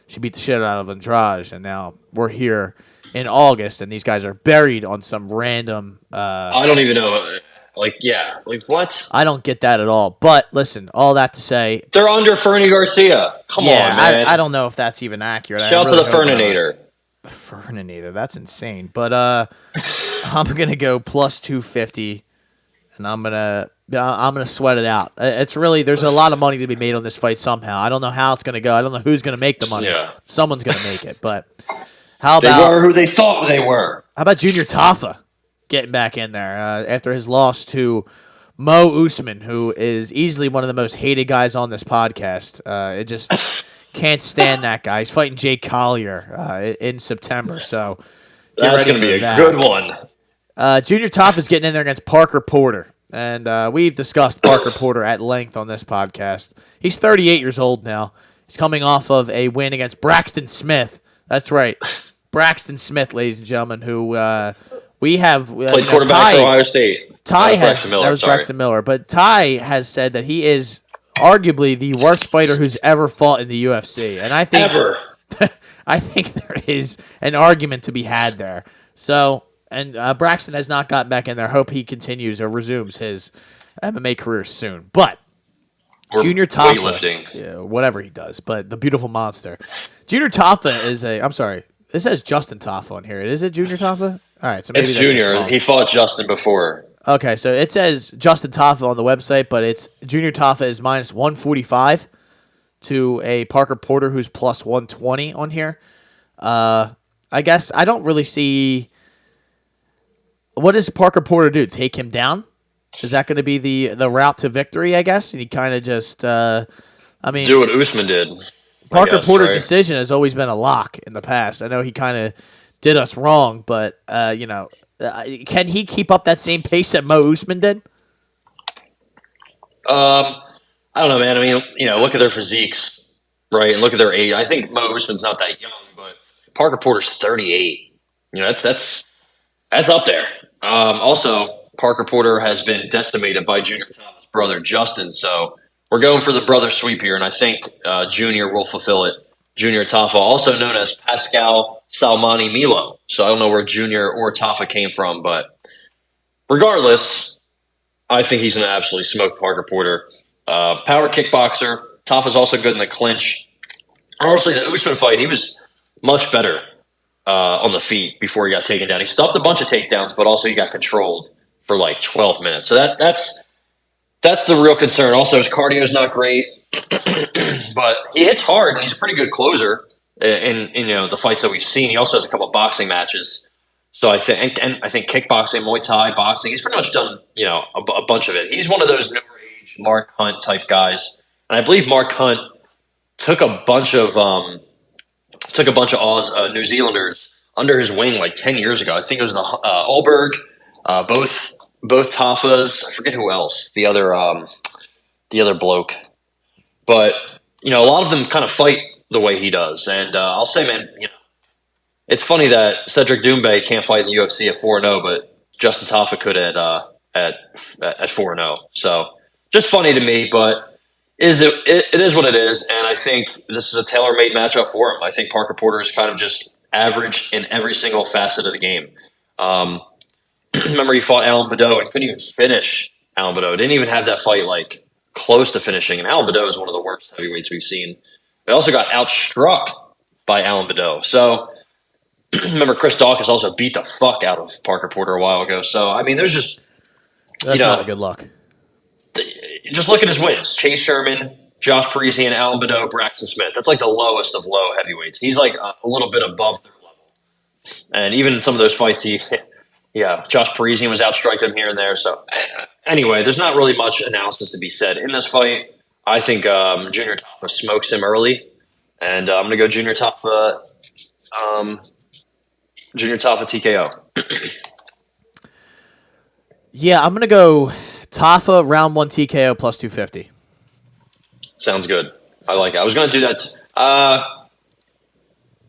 She beat the shit out of Andrade, and now we're here in August, and these guys are buried on some random... I don't even know. What? I don't get that at all. But, listen, all that to say... They're under Fernie Garcia. Come on, man. I don't know if that's even accurate. Shout out to the Ferninator. Ferninator, that's insane. But I'm going to go plus 250, and I'm gonna sweat it out. It's really, there's a lot of money to be made on this fight somehow. I don't know how it's gonna go. I don't know who's gonna make the money. Yeah. Someone's gonna make it. But how They about were who they thought they were. how about Junior Tafa getting back in there after his loss to Mo Usman, who is easily one of the most hated guys on this podcast. It just can't stand that guy. He's fighting Jake Collier in September, so That's gonna be a good one. Junior Tafa's getting in there against Parker Porter. And we've discussed Parker Porter at length on this podcast. He's 38 years old now. He's coming off of a win against Braxton Smith. That's right. Braxton Smith, ladies and gentlemen, who we have... Played quarterback for Ohio State. That was Braxton Miller. But Ty has said that he is arguably the worst fighter who's ever fought in the UFC. And I think... Ever. I think there is an argument to be had there. So... And Braxton has not gotten back in there. Hope he continues or resumes his MMA career soon. But Junior Tafa, weightlifting, whatever he does, but the beautiful monster. Junior Tafa is a. I'm sorry, this says Justin Tafa on here. Is it Junior Tafa? All right, so maybe it's Junior. He fought Justin before. Okay, so it says Justin Tafa on the website, but it's Junior Tafa is minus 145 to a Parker Porter who's plus 120 on here. I guess I don't really see. What does Parker Porter do? Take him down? Is that going to be the route to victory, I guess? And he kind of just, do what Usman did. Parker Porter's decision has always been a lock in the past. I know he kind of did us wrong, but, can he keep up that same pace that Mo Usman did? I don't know, man. I mean, look at their physiques, right? And look at their age. I think Mo Usman's not that young, but Parker Porter's 38. That's up there. Also, Parker Porter has been decimated by Junior Tafa's brother, Justin. So we're going for the brother sweep here, and I think Junior will fulfill it. Junior Tafa, also known as Pascal Salmani Milo. So I don't know where Junior or Tafa came from, but regardless, I think he's going to absolutely smoke Parker Porter. Power kickboxer. Tafa's also good in the clinch. Honestly, the Usman fight, he was much better on the feet before he got taken down. He stuffed a bunch of takedowns, but also he got controlled for like 12 minutes. So that's the real concern. Also, his cardio is not great, but he hits hard and he's a pretty good closer in the fights that we've seen. He also has a couple of boxing matches. So I think kickboxing, Muay Thai, boxing, he's pretty much done a bunch of it. He's one of those newer age Mark Hunt type guys, and I believe Mark Hunt took a bunch of New Zealanders under his wing like 10 years ago. I think it was the Alberg, both Tafas. I forget who else. The other bloke. But a lot of them kind of fight the way he does. And I'll say, man, it's funny that Cedric Doumbé can't fight in the UFC at 4-0, but Justin Tafa could at 4-0. So just funny to me, but. It is what it is, and I think this is a tailor-made matchup for him. I think Parker Porter is kind of just average in every single facet of the game. Remember, he fought Alan Badeau and couldn't even finish Alan Badeau. Didn't even have that fight like close to finishing, and Alan Badeau is one of the worst heavyweights we've seen. They also got outstruck by Alan Badeau. So, remember, Chris Dawkins also beat the fuck out of Parker Porter a while ago. So, I mean, there's just that's not a good luck. Just look at his wins. Chase Sherman, Josh Parisian, Alan Badeau, Braxton Smith. That's like the lowest of low heavyweights. He's like a little bit above their level. And even in some of those fights, Josh Parisian was outstriking him here and there. So anyway, there's not really much analysis to be said in this fight. I think Junior Taffa smokes him early, and I'm going to go Junior Taffa TKO. Yeah, I'm going to go Taffa round 1 TKO plus 250. Sounds good. I like it. I was going to do that.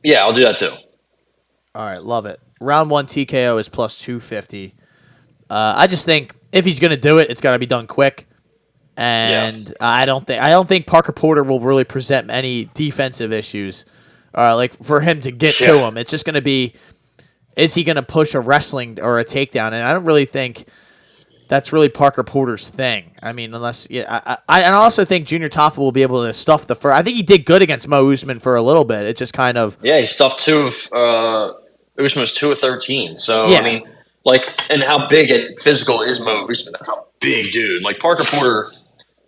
Yeah, I'll do that too. All right, love it. Round 1 TKO is plus 250. I just think if he's going to do it, it's got to be done quick. And I don't think Parker Porter will really present any defensive issues. Like for him to get to him, it's just going to be, is he going to push a wrestling or a takedown? And I don't really think that's really Parker Porter's thing. I mean, unless I also think Junior Taffa will be able to stuff the first. I think he did good against Mo Usman for a little bit. It just kind of he stuffed Usman was 2 of 13. So I mean, and how big and physical is Mo Usman? That's a big dude. Like Parker Porter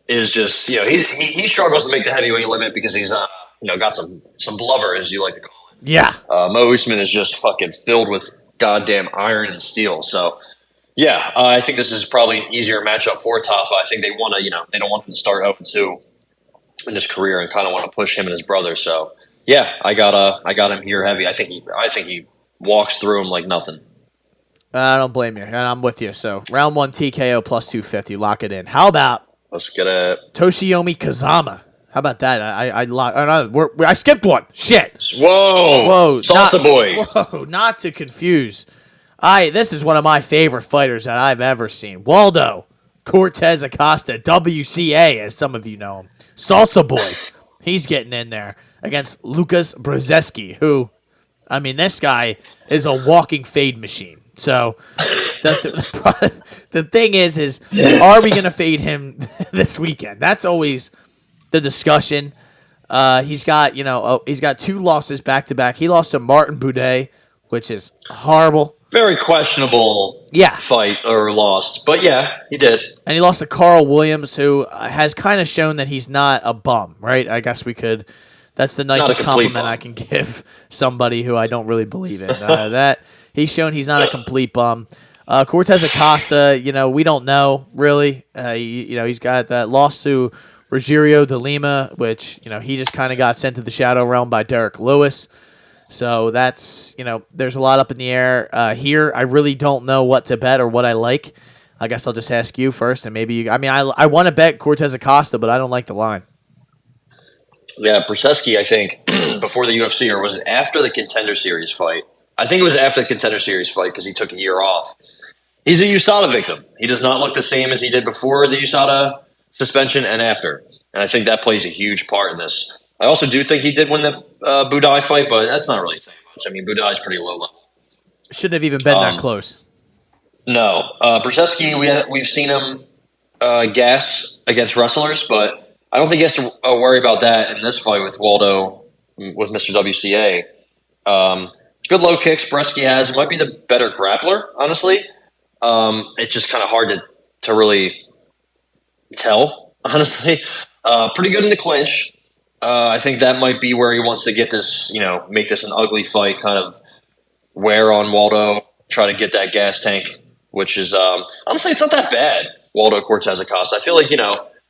is just he struggles to make the heavyweight limit because he's got some blubber, as you like to call it. Yeah. Mo Usman is just fucking filled with goddamn iron and steel. So I think this is probably an easier matchup for Taffa. I think they want to they don't want him to start 0-2 in his career and kind of want to push him and his brother. So I got him here heavy. I think he walks through him like nothing. I don't blame you, and I'm with you. So round 1 TKO plus 250, lock it in. How about let's get it. Toshiyomi Kazama? How about that? I skipped one. Shit. Whoa. Salsa boy. Whoa. Not to confuse. This is one of my favorite fighters that I've ever seen. Waldo Cortez Acosta, WCA, as some of you know him. Salsa boy. He's getting in there against Lucas Brzezinski, who, I mean, this guy is a walking fade machine. So the thing is are we going to fade him this weekend? That's always the discussion. He's got 2 losses back to back. He lost to Martin Boudet, which is horrible. Very questionable fight or lost. But he did. And he lost to Carl Williams, who has kind of shown that he's not a bum, right? I guess we could. That's the nicest compliment I can give somebody who I don't really believe in. That he's shown he's not a complete bum. Cortez Acosta, we don't know really. He's got that loss to Rogerio de Lima, which he just kind of got sent to the shadow realm by Derek Lewis. So that's there's a lot up in the air here. I really don't know what to bet or what I like. I guess I'll just ask you first, and maybe I want to bet Cortez Acosta, but I don't like the line. Yeah, Brzezinski, I think, before the UFC, or was it after the Contender Series fight? I think it was after the Contender Series fight because he took a year off. He's a USADA victim. He does not look the same as he did before the USADA suspension and after. And I think that plays a huge part in this. I also do think he did win the Budai fight, but that's not really saying much. I mean, Budai's pretty low level. Shouldn't have even been that close. No. Brzezinski, we've seen him gas against wrestlers, but I don't think he has to worry about that in this fight with Waldo, with Mr. WCA. Good low kicks Brzezinski has. He might be the better grappler, honestly. It's just kind of hard to really tell, honestly. Pretty good in the clinch. I think that might be where he wants to get this, make this an ugly fight, kind of wear on Waldo, try to get that gas tank, which is, honestly, it's not that bad, Waldo Cortez Acosta. I feel like,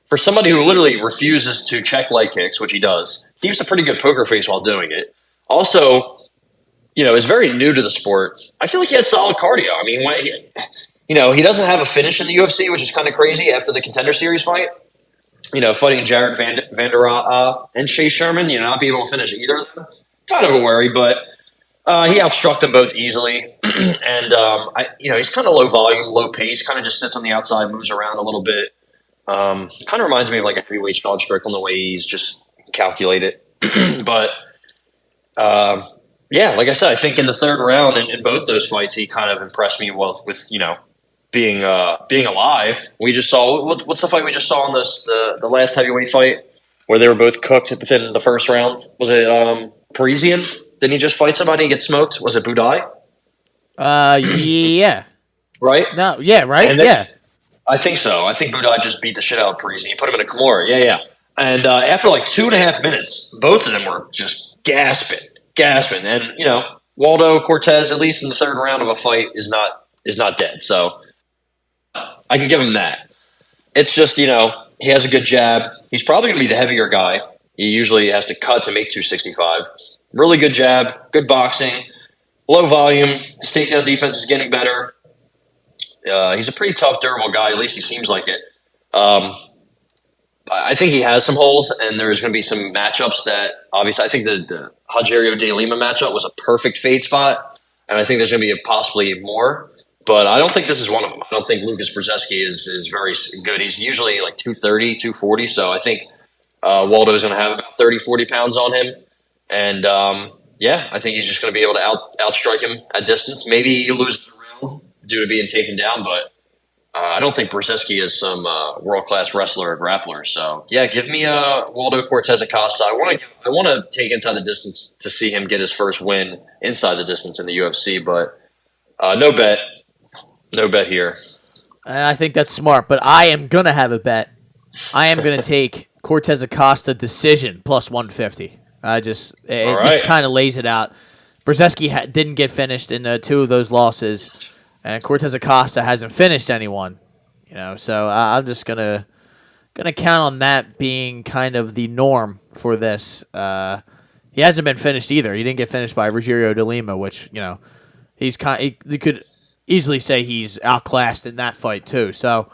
for somebody who literally refuses to check leg kicks, which he does, keeps a pretty good poker face while doing it. Also, is very new to the sport. I feel like he has solid cardio. I mean, he doesn't have a finish in the UFC, which is kind of crazy after the Contender Series fight. Fighting Jared Vander and Chase Sherman, not being able to finish either of them. Kind of a worry, but he outstruck them both easily. And, he's kind of low volume, low pace, kind of just sits on the outside, moves around a little bit. Kind of reminds me of like a heavyweight Sean Strickland, the way he's just calculated. But, like I said, I think in the third round in both those fights, he kind of impressed me with being alive. We just saw what's the fight we just saw in the last heavyweight fight where they were both cooked within the first round. Was it Parisian? Didn't he just fight somebody and get smoked? Was it Budai? Yeah. Right? No, yeah, right? Yeah. I think so. I think Budai just beat the shit out of Parisian. He put him in a Kimura. Yeah. And after like 2.5 minutes, both of them were just gasping. And, Waldo Cortez, at least in the third round of a fight, is not dead. So I can give him that. It's just, he has a good jab. He's probably going to be the heavier guy. He usually has to cut to make 265. Really good jab, good boxing, low volume. His takedown defense is getting better. He's a pretty tough, durable guy. At least he seems like it. I think he has some holes, and there's going to be some matchups that obviously I think the Rogerio de Lima matchup was a perfect fade spot, and I think there's going to be possibly more. But I don't think this is one of them. I don't think Lucas Brzezinski is very good. He's usually like 230, 240, so I think Waldo is going to have about 30, 40 pounds on him. And, I think he's just going to be able to outstrike him at distance. Maybe he loses the round due to being taken down, but I don't think Brzezinski is some world-class wrestler or grappler. So, give me Waldo Cortez Acosta. I want to take inside the distance to see him get his first win inside the distance in the UFC, but no bet. No bet here. And I think that's smart, but I am going to have a bet. I am going to take Cortez Acosta decision plus 150. This kind of lays it out. Brzezinski didn't get finished in the two of those losses, and Cortez Acosta hasn't finished anyone. So I'm just gonna count on that being kind of the norm for this. He hasn't been finished either. He didn't get finished by Rogerio de Lima, which you could easily say he's outclassed in that fight too. So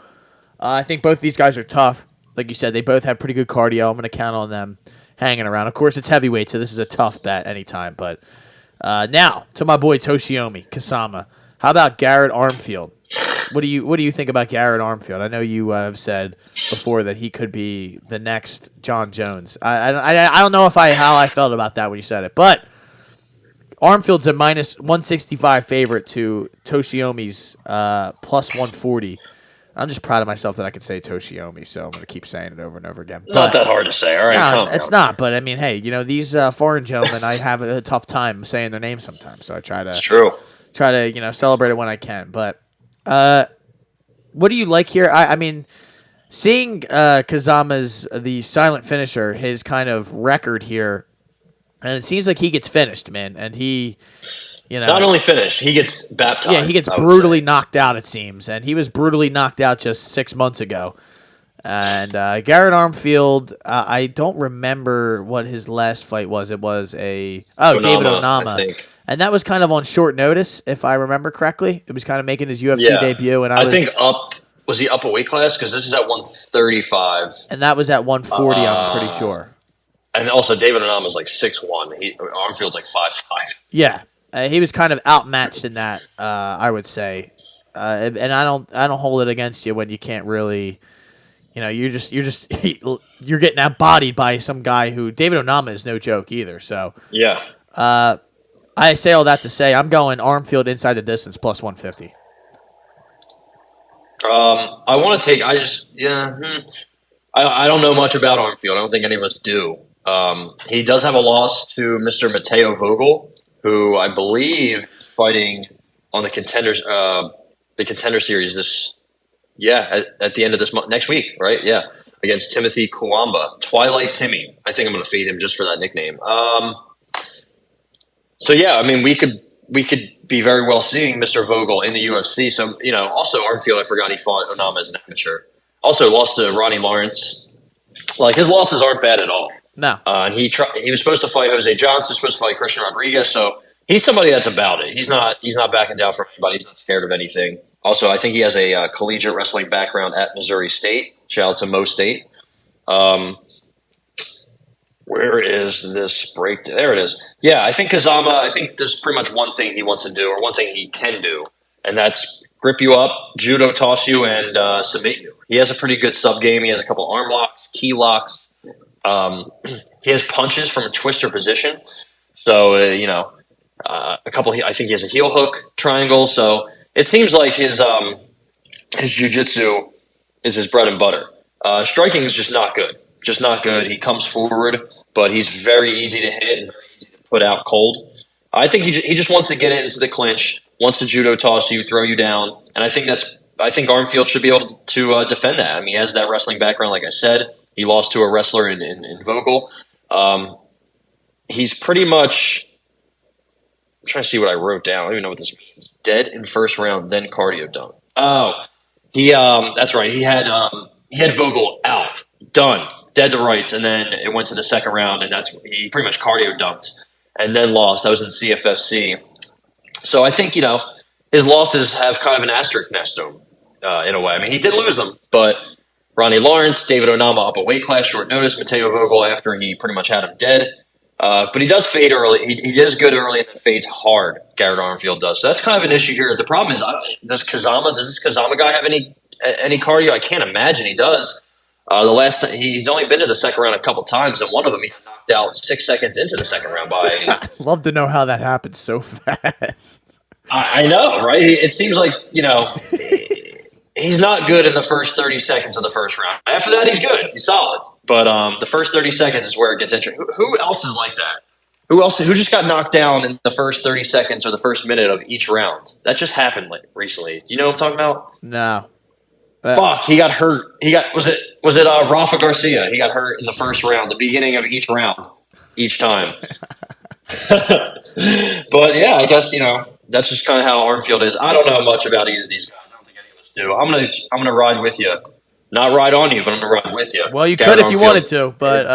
I think both these guys are tough. Like you said, they both have pretty good cardio. I'm going to count on them hanging around. Of course, it's heavyweight, so this is a tough bet anytime. But now to my boy Toshiomi Kasama. How about Garrett Armfield? What do you think about Garrett Armfield? I know you have said before that he could be the next John Jones. I don't know how I felt about that when you said it, but Armfield's a minus 165 favorite to Toshiomi's plus 140. I'm just proud of myself that I could say Toshiomi, so I'm going to keep saying it over and over again. Not that hard to say. All right, it's not. But I mean, hey, these foreign gentlemen, I have a tough time saying their names sometimes, so I try to. It's true. Try to celebrate it when I can. But what do you like here? I mean, seeing Kazama's the silent finisher, his kind of record here. And it seems like he gets finished, man. And he, not only finished, he gets baptized. Yeah, he gets brutally knocked out, it seems. And he was brutally knocked out just 6 months ago. And Garrett Armfield, I don't remember what his last fight was. It was David Onama. I think. And that was kind of on short notice, if I remember correctly. It was kind of making his UFC debut. And I think was he up a weight class? Because this is at 135. And that was at 140, I'm pretty sure. And also, David Onama is like 6'1". Armfield's like 5'5". Yeah, he was kind of outmatched in that. I would say, and I don't hold it against you when you can't really, you're getting outbodied by some guy who David Onama is no joke either. So yeah, I say all that to say I'm going Armfield inside the distance plus 150. I want to take. I don't know much about Armfield. I don't think any of us do. He does have a loss to Mr. Matteo Vogel, who I believe is fighting on the contender series at the end of this month, next week, right? Yeah, against Timothy Kuamba, Twilight Timmy. I think I'm going to fade him just for that nickname. We could be very well seeing Mr. Vogel in the UFC. So also Armfield, I forgot he fought Onama as an amateur. Also lost to Ronnie Lawrence. Like his losses aren't bad at all. No. And he was supposed to fight Jose Johnson, supposed to fight Christian Rodriguez, so he's somebody that's about it. He's not backing down from anybody. He's not scared of anything. Also, I think he has a collegiate wrestling background at Missouri State. Shout out to Mo State. Where is this break? There it is. Yeah, I think Kazama, I think there's pretty much one thing he wants to do, or one thing he can do, and that's grip you up, judo toss you, and submit you. He has a pretty good sub game. He has a couple arm locks, key locks. He has punches from a twister position. So, a couple, I think he has a heel hook triangle. So it seems like his jiu-jitsu is his bread and butter. Striking is just not good. Just not good. He comes forward, but he's very easy to hit and very easy to put out cold. I think he just wants to get it into the clinch, wants to judo toss you, throw you down. And I think Armfield should be able to defend that. I mean, he has that wrestling background, like I said. He lost to a wrestler in Vogel. He's pretty much. I'm trying to see what I wrote down. I don't even know what this means. Dead in first round, then cardio done. Oh, he. That's right. He had Vogel out, done, dead to rights, and then it went to the second round, and he pretty much cardio dumped, and then lost. That was in CFFC. So I think his losses have kind of an asterisk next to him in a way. I mean, he did lose them, but Ronnie Lawrence, David Onama up a weight class, short notice. Mateo Vogel after he pretty much had him dead. But he does fade early. He does good early and then fades hard. Garrett Armfield does. So that's kind of an issue here. The problem is, does this Kazama guy have any cardio? I can't imagine he does. The last time, he's only been to the second round a couple times, and one of them he got knocked out 6 seconds into the second round by. I'd love to know how that happened so fast. I know, right? It seems like he's not good in the first 30 seconds of the first round. After that, he's good. He's solid. But the first 30 seconds is where it gets interesting. Who else is like that? Who just got knocked down in the first 30 seconds or the first minute of each round? That just happened recently. Do you know what I'm talking about? No. Fuck, he got hurt. Was it Rafa Garcia? He got hurt in the first round, the beginning of each round, each time. But yeah, I guess that's just kind of how Armfield is. I don't know much about either of these guys. I don't think any of us do. I'm gonna ride with you. Not ride on you, but I'm going to ride with you. Well, you could if you wanted to, but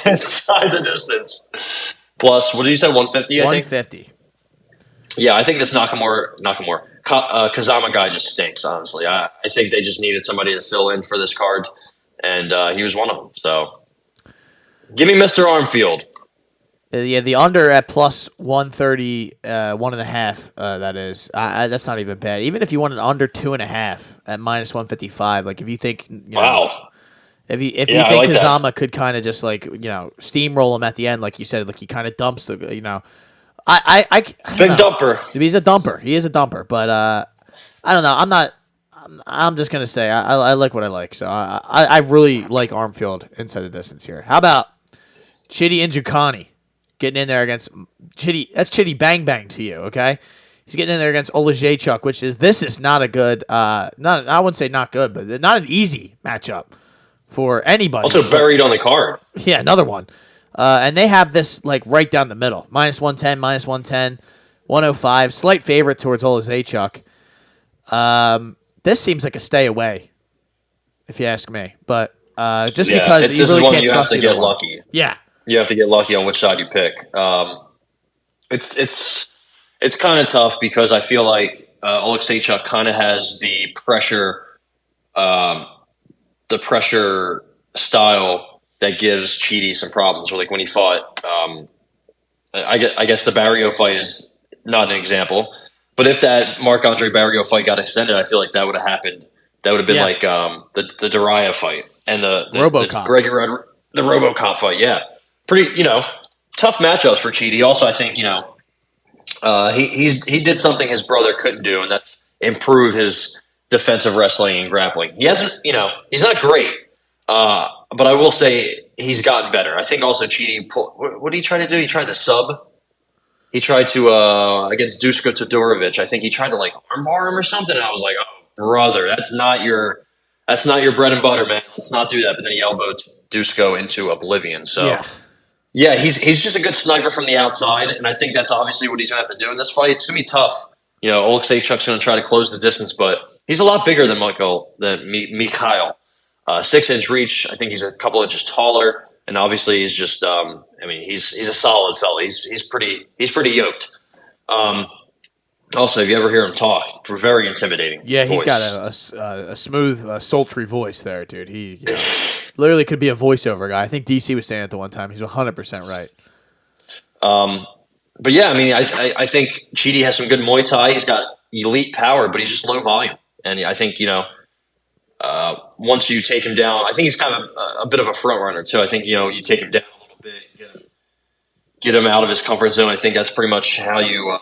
inside the distance. Plus, what did you say? 150. 150. Yeah, I think this Nakamura Kazama guy just stinks. Honestly, I think they just needed somebody to fill in for this card, and he was one of them. So, give me Mr. Armfield. Yeah, the under at plus 130, 1.5. That is, that's not even bad. Even if you want an under 2.5 at minus 155, like if you think, wow, if you think like Kazama could kind of just like steamroll him at the end, like you said, like he kind of dumps the, I big dumper. He's a dumper. He is a dumper, but I don't know. I'm just gonna say I like what I like. So I really like Armfield inside the distance here. How about Chidi Njoku? Getting in there against Chidi, that's Chidi Bang Bang to you, okay? He's getting in there against Olajaychuk, which is not a good, I wouldn't say not good, but not an easy matchup for anybody. Also buried on the card. Yeah, another one. And they have this like right down the middle, minus 110, 105, slight favorite towards Olajaychuk. This seems like a stay away, if you ask me. But just because you really can't trust you have to get lucky. Yeah. You have to get lucky on which side you pick. It's kind of tough because I feel like Olajaychuk kind of has the pressure style that gives Chidi some problems. Or like when he fought, I guess the Barrio fight is not an example. But if that Marc-Andre Barrio fight got extended, I feel like that would have happened. That would have been like the Daria fight and the RoboCop. The RoboCop fight. Yeah. Pretty, tough matchups for Chidi. Also, I think, he did something his brother couldn't do, and that's improve his defensive wrestling and grappling. He hasn't, he's not great, but I will say he's gotten better. I think also Chidi, what did he try to do? He tried the sub. He tried to, against Dusko Todorovic, I think he tried to like armbar him or something, and I was like, oh, brother, that's not your bread and butter, man. Let's not do that. But then he elbowed Dusko into oblivion, so... Yeah, he's just a good sniper from the outside, and I think that's obviously what he's going to have to do in this fight. It's going to be tough. Olajaychuk's going to try to close the distance, but he's a lot bigger than Mikhail. 6-inch reach. I think he's a couple inches taller, and obviously he's just. He's a solid fella. He's pretty yoked. Also, if you ever hear him talk, very intimidating. Yeah, he's voice. got a smooth, sultry voice there, dude. He literally could be a voiceover guy. I think DC was saying it the one time. He's 100% right. But yeah, I think Chidi has some good Muay Thai. He's got elite power, but he's just low volume. And I think, once you take him down, I think he's kind of a bit of a front runner too. I think, you take him down a little bit, get him out of his comfort zone. I think that's pretty much how you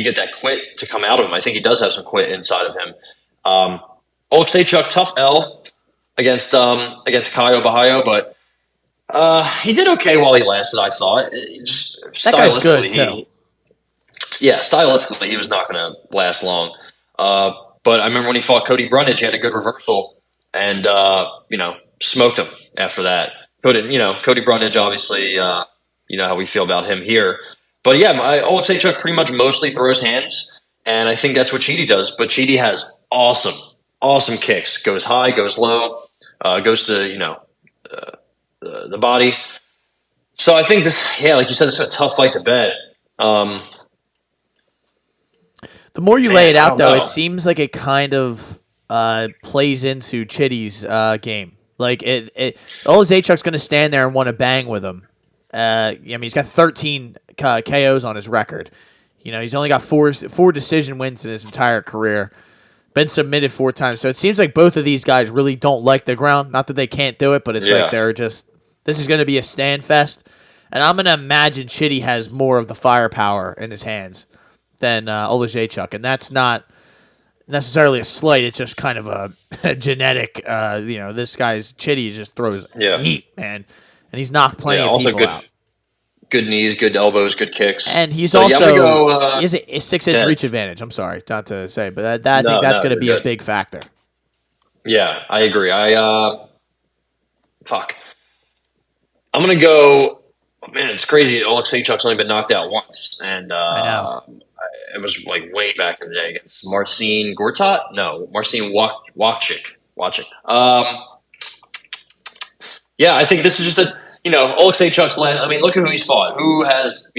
get that quit to come out of him. I think he does have some quit inside of him. Olajaychuk, tough L against Caio Bahayo, but he did okay while he lasted, I thought. Just that guy's good, too. Stylistically, he was not going to last long. But I remember when he fought Cody Brundage, he had a good reversal, and smoked him after that. Cody Brundage, obviously, you know how we feel about him here. But yeah, Oleksiejczuk pretty much mostly throws hands, and I think that's what Chidi does. But Chidi has awesome kicks. Goes high, goes low, goes to the body. So I think this, like you said, this is a tough fight to bet. The more you lay it out, though, it seems like it kind of plays into Chidi's game. Like Oleksiejczuk's going to stand there and want to bang with him. He's got 13 KOs on his record. He's only got four decision wins in his entire career. Been submitted 4 times. So it seems like both of these guys really don't like the ground. Not that they can't do it, but it's like they're just – this is going to be a stand fest. And I'm going to imagine Chidi has more of the firepower in his hands than Oleksiejczuk. And that's not necessarily a slight. It's just kind of a genetic this guy's Chidi just throws heat, man. And he's knocked plenty of people out. Good knees, good elbows, good kicks. And he's he has a 6-inch reach advantage. I'm sorry, not to say, but I think that's going to be a big factor. Yeah, I agree. I'm going to go. Man, it's crazy. Oleksiejczuk's only been knocked out once, and I know. It was like way back in the day against Marcin Gortat. No, Marcin Wachik. I think this is just Oleksiejczuk's last. I mean, look at who he's fought. Who has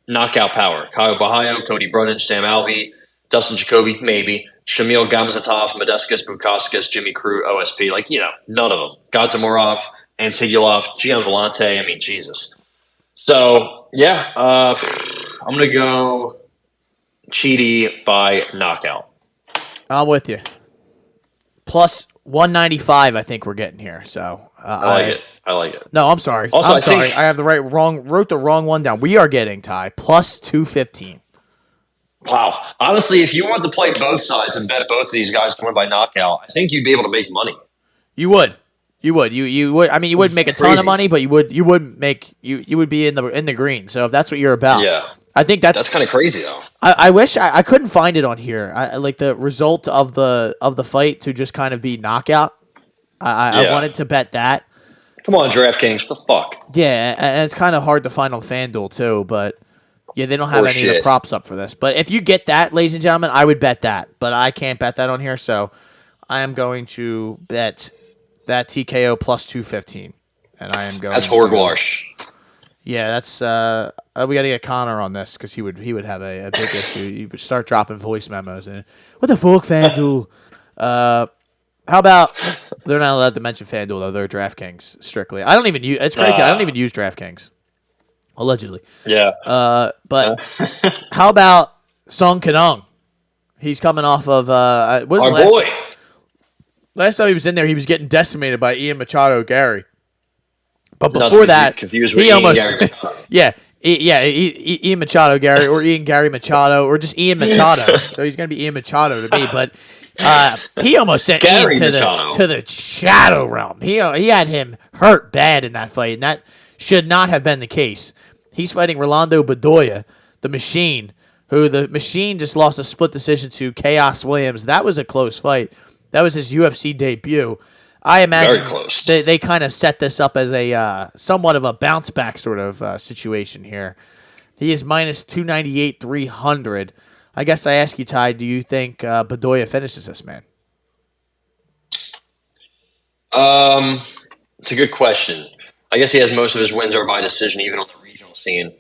knockout power? Kyle Bahayo, Cody Brundage, Sam Alvey, Dustin Jacoby, maybe Shamil Gamzatov, Modestas Bukauskas, Jimmy Crute, OSP. None of them. Godzamorov, Antigulov, Gian Vellante. I mean, Jesus. So I'm gonna go Chidi by knockout. I'm with you. Plus 195, I think we're getting here. So I like it. No, I'm sorry. Also, I have wrote the wrong one down. We are getting plus 215. Wow. Honestly, if you want to play both sides and bet both of these guys to win by knockout, I think you'd be able to make money. You would. You would. I mean, you wouldn't make a ton of money, but you would be in the green. So if that's what you're about, I think that's kind of crazy though. I wish I couldn't find it on here. I like the result of the fight to just kind of be knockout. I wanted to bet that. Come on, DraftKings, what the fuck? Yeah, and it's kind of hard to find on FanDuel too, but they don't have any of the props up for this. But if you get that, ladies and gentlemen, I would bet that. But I can't bet that on here, so I am going to bet that TKO plus 215. And I am going. That's Horgwash. Yeah, that's we got to get Connor on this because he would have a big issue. He would start dropping voice memos and what the fuck, FanDuel? How about they're not allowed to mention FanDuel though? They're DraftKings strictly. I don't even use. It's crazy. I don't even use DraftKings. Allegedly. Yeah. But how about Song Kanong? He's coming off of our boy. Last time he was in there, he was getting decimated by Ian Machado Gary. But before that, he almost Ian Machado Gary or Ian Gary Machado or just Ian Machado. So he's gonna be Ian Machado to me, but. He almost sent Ian to the shadow realm. He had him hurt bad in that fight, and that should not have been the case. He's fighting Rolando Bedoya, the Machine, who the Machine just lost a split decision to Chaos Williams. That was a close fight. That was his UFC debut. I imagine they kind of set this up as a somewhat of a bounce back sort of situation here. He is minus 298, 300. I guess I ask you, Ty, do you think Bedoya finishes this man? It's a good question. I guess he has most of his wins are by decision, even on the regional scene.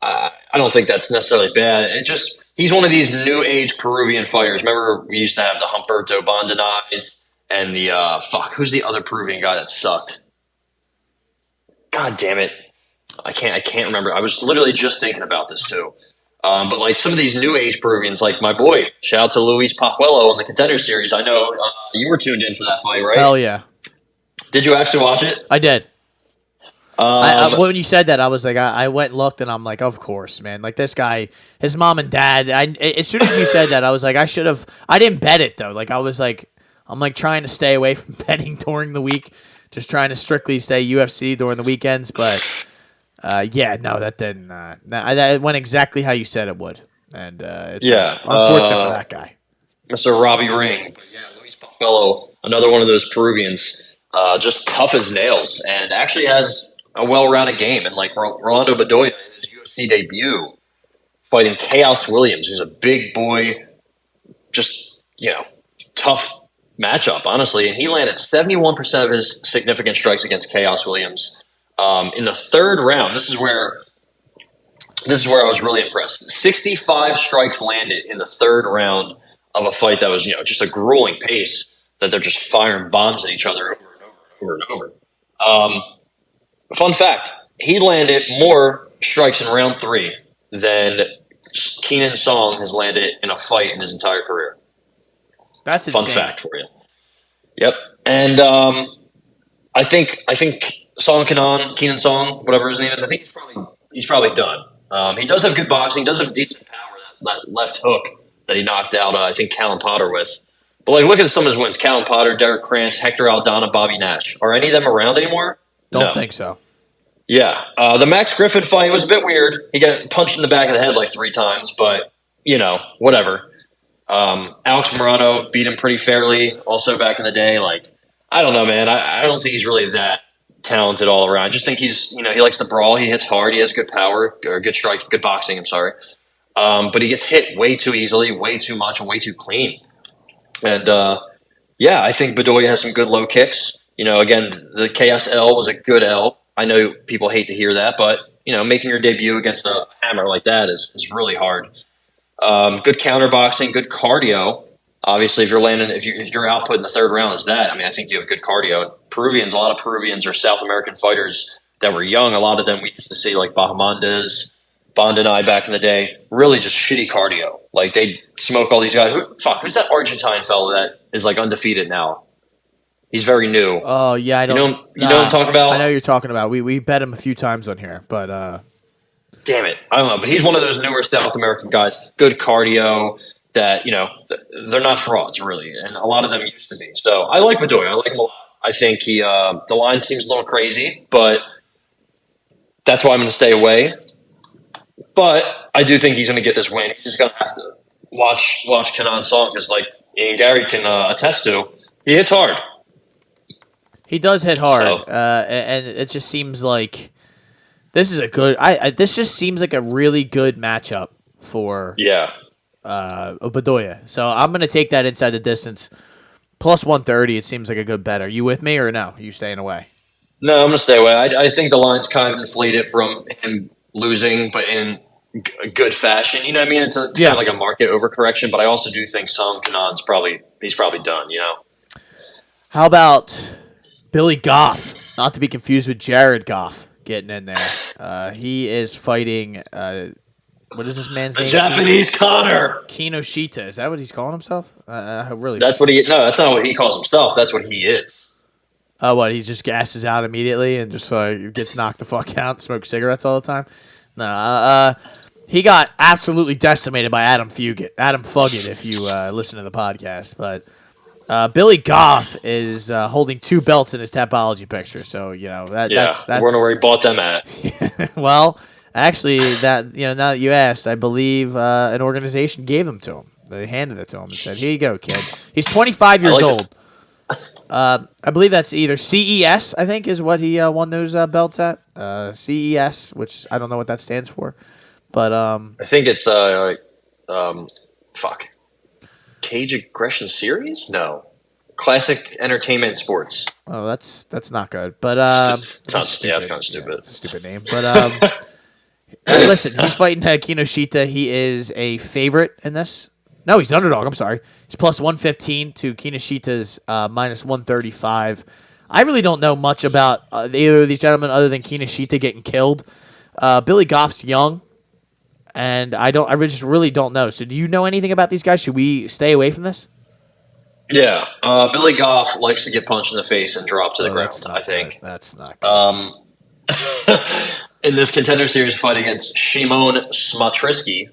I don't think that's necessarily bad. He's one of these new age Peruvian fighters. Remember, we used to have the Humberto Bandenais and the who's the other Peruvian guy that sucked? God damn it. I can't remember. I was literally just thinking about this too. But like some of these new age Peruvians, like my boy, shout out to Luis Pajuelo on the Contender Series. I know you were tuned in for that fight, right? Hell yeah. Did you actually watch it? I did. When you said that, I was like, I went and looked, and I'm like, of course, man. Like this guy, his mom and dad. As soon as you said that, I was like, I should have. I didn't bet it though. Like I was like, I'm like trying to stay away from betting during the week, just trying to strictly stay UFC during the weekends, but. That didn't. That went exactly how you said it would, and it's unfortunate for that guy, Mr. Robbie Ring. But yeah, Luis Pajuelo, another one of those Peruvians. just tough as nails, and actually has a well-rounded game. And like Rolando Bedoya in his UFC debut, fighting Chaos Williams, who's a big boy, just tough matchup, honestly. And he landed 71% of his significant strikes against Chaos Williams in the third round. This is where I was really impressed. 65 strikes landed in the third round of a fight that was, just a grueling pace that they're just firing bombs at each other over and over. Fun fact, he landed more strikes in round 3 than Keenan Song has landed in a fight in his entire career. That's insane. Fun fact for you. Yep. And I think Keenan Song, whatever his name is, I think he's probably done. He does have good boxing. He does have decent power. That left hook that he knocked out, I think, Callum Potter with. But look at some of his wins: Callum Potter, Derek Krantz, Hector Aldana, Bobby Nash. Are any of them around anymore? Don't think so. Yeah. The Max Griffin fight was a bit weird. He got punched in the back of the head like 3 times, but whatever. Alex Morano beat him pretty fairly. Also back in the day, I don't know, man. I don't think he's really that talented all around. I just think he's, he likes to brawl. He hits hard. He has good power or good strike, good boxing. I'm sorry. But he gets hit way too easily, way too much, and way too clean. And I think Bedoya has some good low kicks. Again, the KSL was a good L. I know people hate to hear that, but making your debut against a hammer like that is really hard. Good counter boxing, good cardio. Obviously, if your output in the third round is that, I think you have good cardio. A lot of Peruvians are South American fighters that were young. A lot of them we used to see, like Bahamondes, Bond and I back in the day, really just shitty cardio. Like, they smoke all these guys. Who's that Argentine fellow that is undefeated now? He's very new. Oh, yeah, I don't know what I'm talking about? I know you're talking about. We bet him a few times on here, but damn it, I don't know. But he's one of those newer South American guys. Good cardio. That they're not frauds really, and a lot of them used to be. So I like Bedoya. I like him a lot. I think the line seems a little crazy, but that's why I'm going to stay away. But I do think he's going to get this win. He's just going to have to watch Kenan Song, because like Ian Gary can attest to, he hits hard. He does hit hard, and it just seems like this is a good. This just seems like a really good matchup for Bedoya. So I'm going to take that inside the distance. Plus 130, it seems like a good bet. Are you with me or no? Are you staying away? No, I'm going to stay away. I think the line's kind of inflated from him losing, but in good fashion. You know what I mean? It's kind of like a market overcorrection, but I also do think Kenan's probably done, How about Billy Goff? Not to be confused with Jared Goff getting in there. He is fighting... what is this man's name? The Japanese Connor. Kinoshita. Is that what he's calling himself? Really? That's what he... No, that's not what he calls himself. That's what he is. Oh, what? He just gasses out immediately and just gets knocked the fuck out, smokes cigarettes all the time? No. He got absolutely decimated by Adam Fuggett, if you listen to the podcast. But Billy Goff is holding 2 belts in his Tapology picture. So, that's... I wonder where he bought them at. Well... Actually, now that you asked, I believe an organization gave them to him. They handed it to him and said, "Here you go, kid." He's 25 years old. I believe that's either CES, I think, is what he won those belts at. CES, which I don't know what that stands for, but I think it's Cage Aggression Series? No, Classic Entertainment Sports. Oh, that's not good. But it's kind of stupid. It's a stupid name, but. Listen, he's fighting Kinoshita. He is a favorite in this. No, he's an underdog. I'm sorry. He's plus 115 to Kinoshita's minus 135. I really don't know much about either of these gentlemen other than Kinoshita getting killed. Billy Goff's young, and I just really don't know. So do you know anything about these guys? Should we stay away from this? Yeah. Billy Goff likes to get punched in the face and drop to the ground, I think. That's not good. In this contender series fight against Shimon Smatrowski,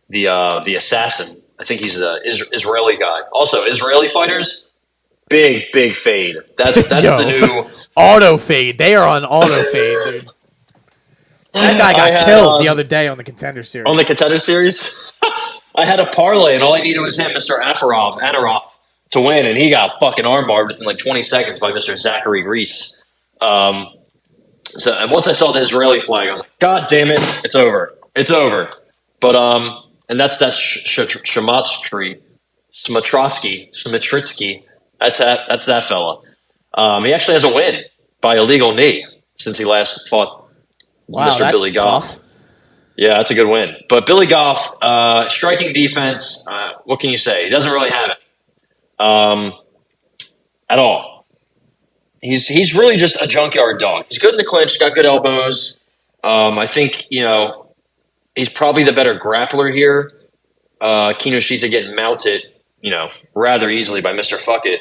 the assassin. I think he's the Israeli guy. Also, Israeli fighters, big fade. That's the new auto fade. They are on auto fade, dude. That guy got killed the other day on the contender series. On the contender series, I had a parlay, and all I needed was him, Mr. Anarov, to win, and he got fucking armbarred within like 20 seconds by Mr. Zachary Reese. So and once I saw the Israeli flag, I was like, God damn it, it's over. It's over. But and that's that Smatritsky. That's that fella. He actually has a win by illegal knee since he last fought Mr. Billy Goff. Tough. Yeah, that's a good win. But Billy Goff, striking defense, what can you say? He doesn't really have it at all. He's really just a junkyard dog. He's good in the clinch, got good elbows. I think, he's probably the better grappler here. Kinoshita getting mounted, rather easily by Mr. Fuckit.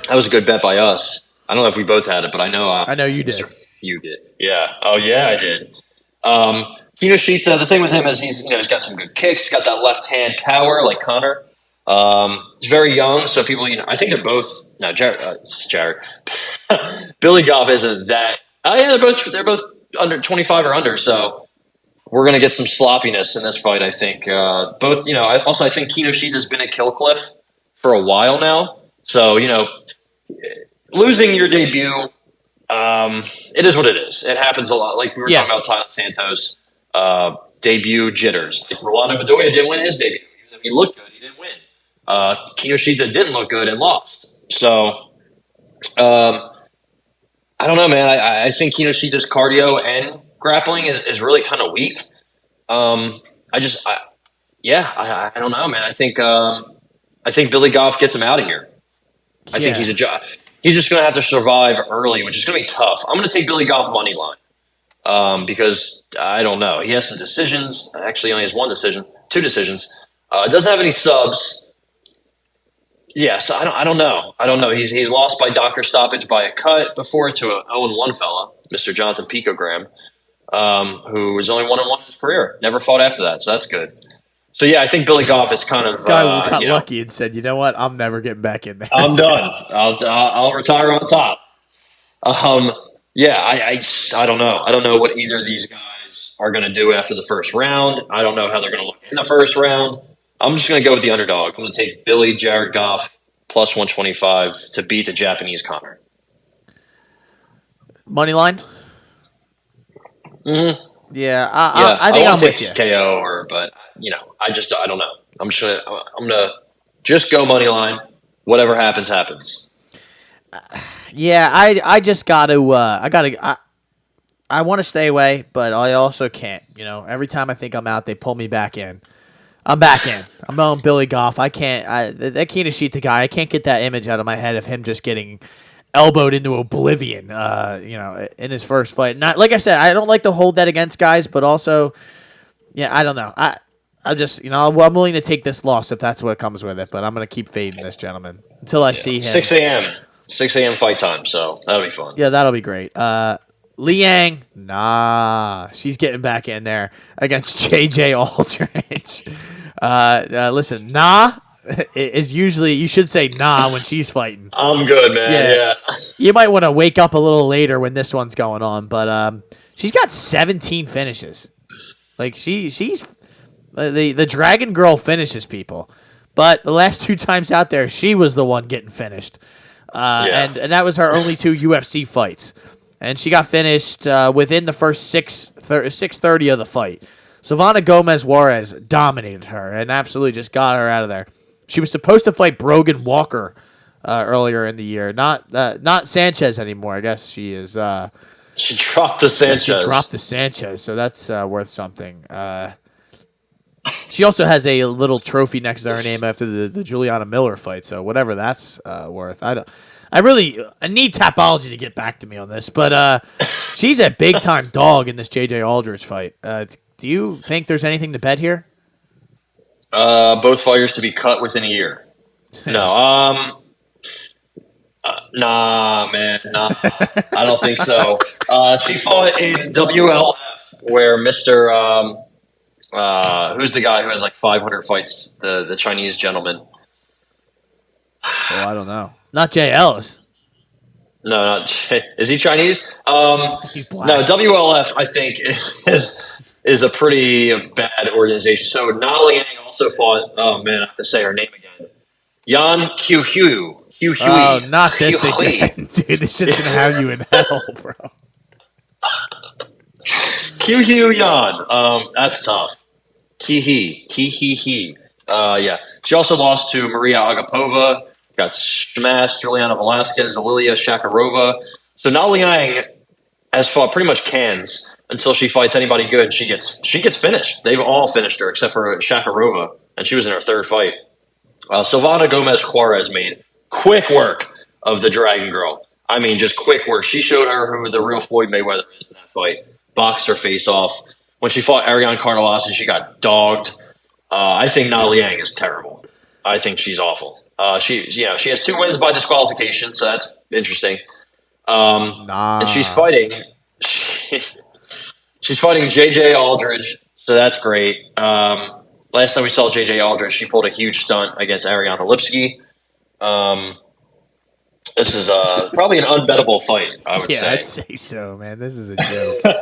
That was a good bet by us. I don't know if we both had it, but I know you did. Mr. Few did. Yeah. Oh, yeah, I did. Kinoshita, the thing with him is he's got some good kicks. He's got that left hand power like Connor. He's very young, so people, I think they're both. No, Jared. Billy Goff isn't that. Oh yeah, they're both under 25 or under. So we're gonna get some sloppiness in this fight. I think both. I think Kinoshita's been at Kill Cliff for a while now. So losing your debut, it is what it is. It happens a lot. Like we were talking about Tyler Santos' debut jitters. Like Rolando Bedoya didn't win his debut. Even though he looked good, he didn't win. Kinoshita didn't look good and lost. So, I don't know, man. I think Kinoshita's cardio and grappling is really kind of weak. I don't know, man. I think Billy Goff gets him out of here. I think he's just going to have to survive early, which is going to be tough. I'm going to take Billy Goff money line because I don't know. He has some decisions. Actually, he only has two decisions. Doesn't have any subs. Yeah, so I don't know. He's lost by doctor stoppage by a cut before to a 0-1 fella, Mr. Jonathan Picogram, who was only 1-1 in his career. Never fought after that, so that's good. So yeah, I think Billy Goff is kind of guy got lucky and said, "You know what? I'm never getting back in there. I'm done. I'll retire on top." I don't know. I don't know what either of these guys are going to do after the first round. I don't know how they're going to look in the first round. I'm just going to go with the underdog. I'm going to take Billy Jared Goff plus 125 to beat the Japanese Connor. Money line? Mm-hmm. Yeah, I think I'm with you. KO but I don't know. I'm gonna just go money line. Whatever happens, happens. Yeah, I just got to. I want to stay away, but I also can't. Every time I think I'm out, they pull me back in. I'm back in. I'm on Billy Goff. I can't. That Kinoshita guy. I can't get that image out of my head of him just getting elbowed into oblivion. In his first fight. Not like I said. I don't like to hold that against guys, but also, I don't know. I just I'm willing to take this loss if that's what comes with it. But I'm gonna keep fading this gentleman until I see him. 6 a.m. fight time. So that'll be fun. Yeah, that'll be great. Liang, nah, she's getting back in there against JJ Aldrich. Listen, nah is usually, you should say nah when she's fighting. I'm good, man. Yeah. You might want to wake up a little later when this one's going on, but she's got 17 finishes. Like she's the Dragon Girl finishes people, but the last 2 times out there, she was the one getting finished, and that was her only 2 UFC fights. And she got finished within the first 6:30 of the fight. Savannah Gomez Juarez dominated her and absolutely just got her out of there. She was supposed to fight Brogan Walker earlier in the year, not Sanchez anymore. I guess she is. She dropped the Sanchez. So that's worth something. She also has a little trophy next to her name after the Juliana Miller fight. So whatever that's worth, I need Tapology to get back to me on this, but she's a big-time dog in this J.J. Aldrich fight. Do you think there's anything to bet here? Both fighters to be cut within a year. No. Nah, man. Nah. I don't think so. She fought in WLF where Mr. Who's the guy who has like 500 fights? The Chinese gentleman. Oh, I don't know. Not Jay Ellis. No, not Jay. Is he Chinese? He's black. No, WLF, I think, is a pretty bad organization. So Na Liang also fought, oh man, I have to say her name again. Yan Q-Hu. Oh, not this again. Dude, this shit's going to have you in hell, bro. Q-Hu Yan. That's tough. Ki-he. Yeah. She also lost to Maria Agapova. Got smashed. Juliana Velasquez, Lilia Shakarova. So Na Liang has fought pretty much cans until she fights anybody good. She gets finished. They've all finished her except for Shakarova, and she was in her third fight. Silvana Gomez Juarez made quick work of the Dragon Girl. I mean, just quick work. She showed her who the real Floyd Mayweather is in that fight. Boxed her face off. When she fought Ariane Carnelossi, she got dogged. I think Na Liang is terrible. I think she's awful. She has 2 wins by disqualification, so that's interesting. And she's fighting. She's fighting JJ Aldridge, so that's great. Last time we saw JJ Aldridge, she pulled a huge stunt against Ariana Lipsky. This is probably an unbettable fight, I would say. Yeah, I'd say so, man. This is a joke.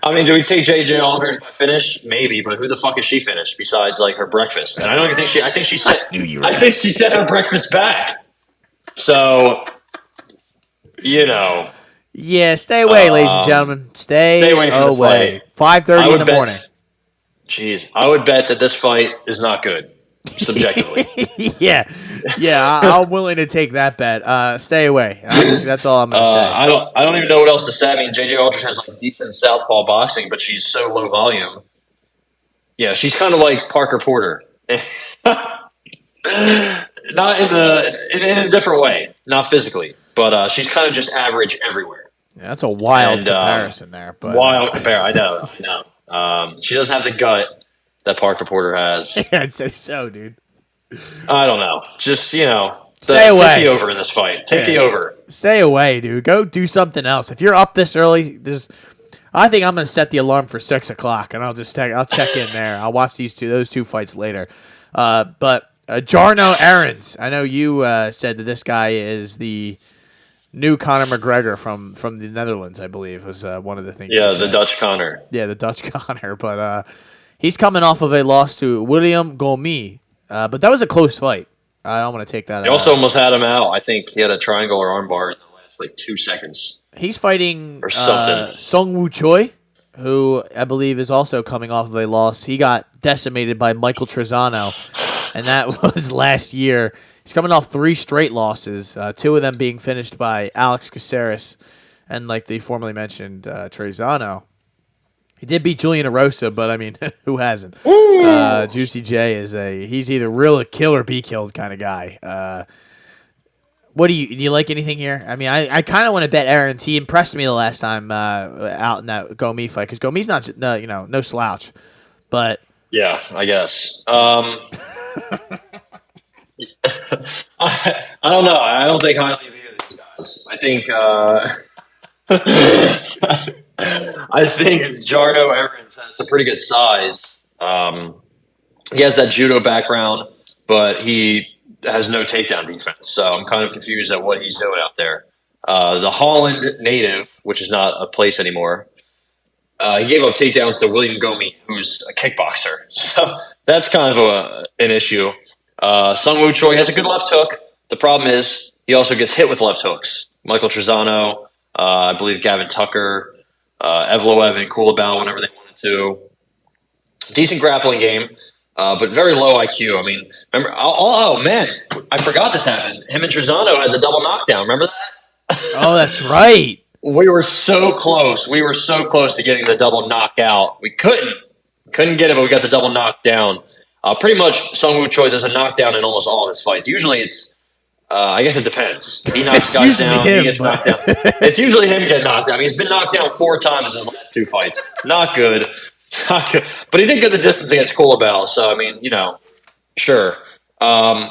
I mean, do we take JJ Aldridge by finish? Maybe, but who the fuck is she finished besides like her breakfast? And I don't even think she. I think she set. I think she set her breakfast back. So, Yeah, stay away, ladies and gentlemen. Stay away from this fight. 5:30 in the morning. Jeez, I would bet that this fight is not good, subjectively. yeah, I'm willing to take that bet. Stay away. That's all I'm gonna say. I don't even know what else to say. I mean, JJ Aldridge has like decent southpaw boxing, but she's so low volume. Yeah, she's kind of like Parker Porter, not in a different way, not physically, but she's kind of just average everywhere. Yeah, that's a wild comparison there. But wild comparison. I know. She doesn't have the gut that Parker Porter has. Yeah, I'd say so, dude. I don't know. Just, stay away. Take the over in this fight. Take the over. Stay away, dude. Go do something else. If you're up this early, I think I'm going to set the alarm for 6 o'clock, and I'll check in there. I'll watch those two fights later. But Jarno Aarons, I know you said that this guy is the new Conor McGregor from the Netherlands, I believe, was one of the things. Yeah, the Dutch Conor. Yeah, the Dutch Conor. But he's coming off of a loss to William Gomis. But that was a close fight. I don't want to take that out. He also almost had him out. I think he had a triangle or armbar in the last 2 seconds. He's fighting or something. Sung Woo Choi, who I believe is also coming off of a loss. He got decimated by Michael Trezano, and that was last year. He's coming off 3 straight losses, 2 of them being finished by Alex Caceres and, like the formerly mentioned, Trezano. He did beat Julian Erosa, but I mean, who hasn't? Juicy J he's either real kill or be killed kind of guy. What do you like anything here? I mean, I kind of want to bet Aarons. He impressed me the last time out in that Gomis fight because Gomis not no slouch, but yeah, I guess. I don't know. I don't think highly of either of these guys. I think Jarno Aarons has a pretty good size. He has that judo background, but he has no takedown defense. So I'm kind of confused at what he's doing out there. The Holland native, which is not a place anymore, he gave up takedowns to William Gomis, who's a kickboxer. So that's kind of an issue. Sung Woo Choi has a good left hook. The problem is he also gets hit with left hooks. Michael Trezano, I believe Gavin Tucker, Evloev and Kulabau whenever they wanted to. Decent grappling game, but very low IQ. I mean, remember? Oh man, I forgot this happened. Him and Trezano had the double knockdown. Remember that? Oh, that's right. We were so close. We were so close to getting the double knockout. We couldn't get it, but we got the double knockdown. Pretty much, Sung Woo Choi does a knockdown in almost all his fights. Usually, it's I guess it depends. He knocks guys down. He gets knocked down. It's usually him getting knocked down. I mean, he's been knocked down 4 times in his last 2 fights. Not good. Not good. But he did get the distance against Kulabau. So, I mean, sure. But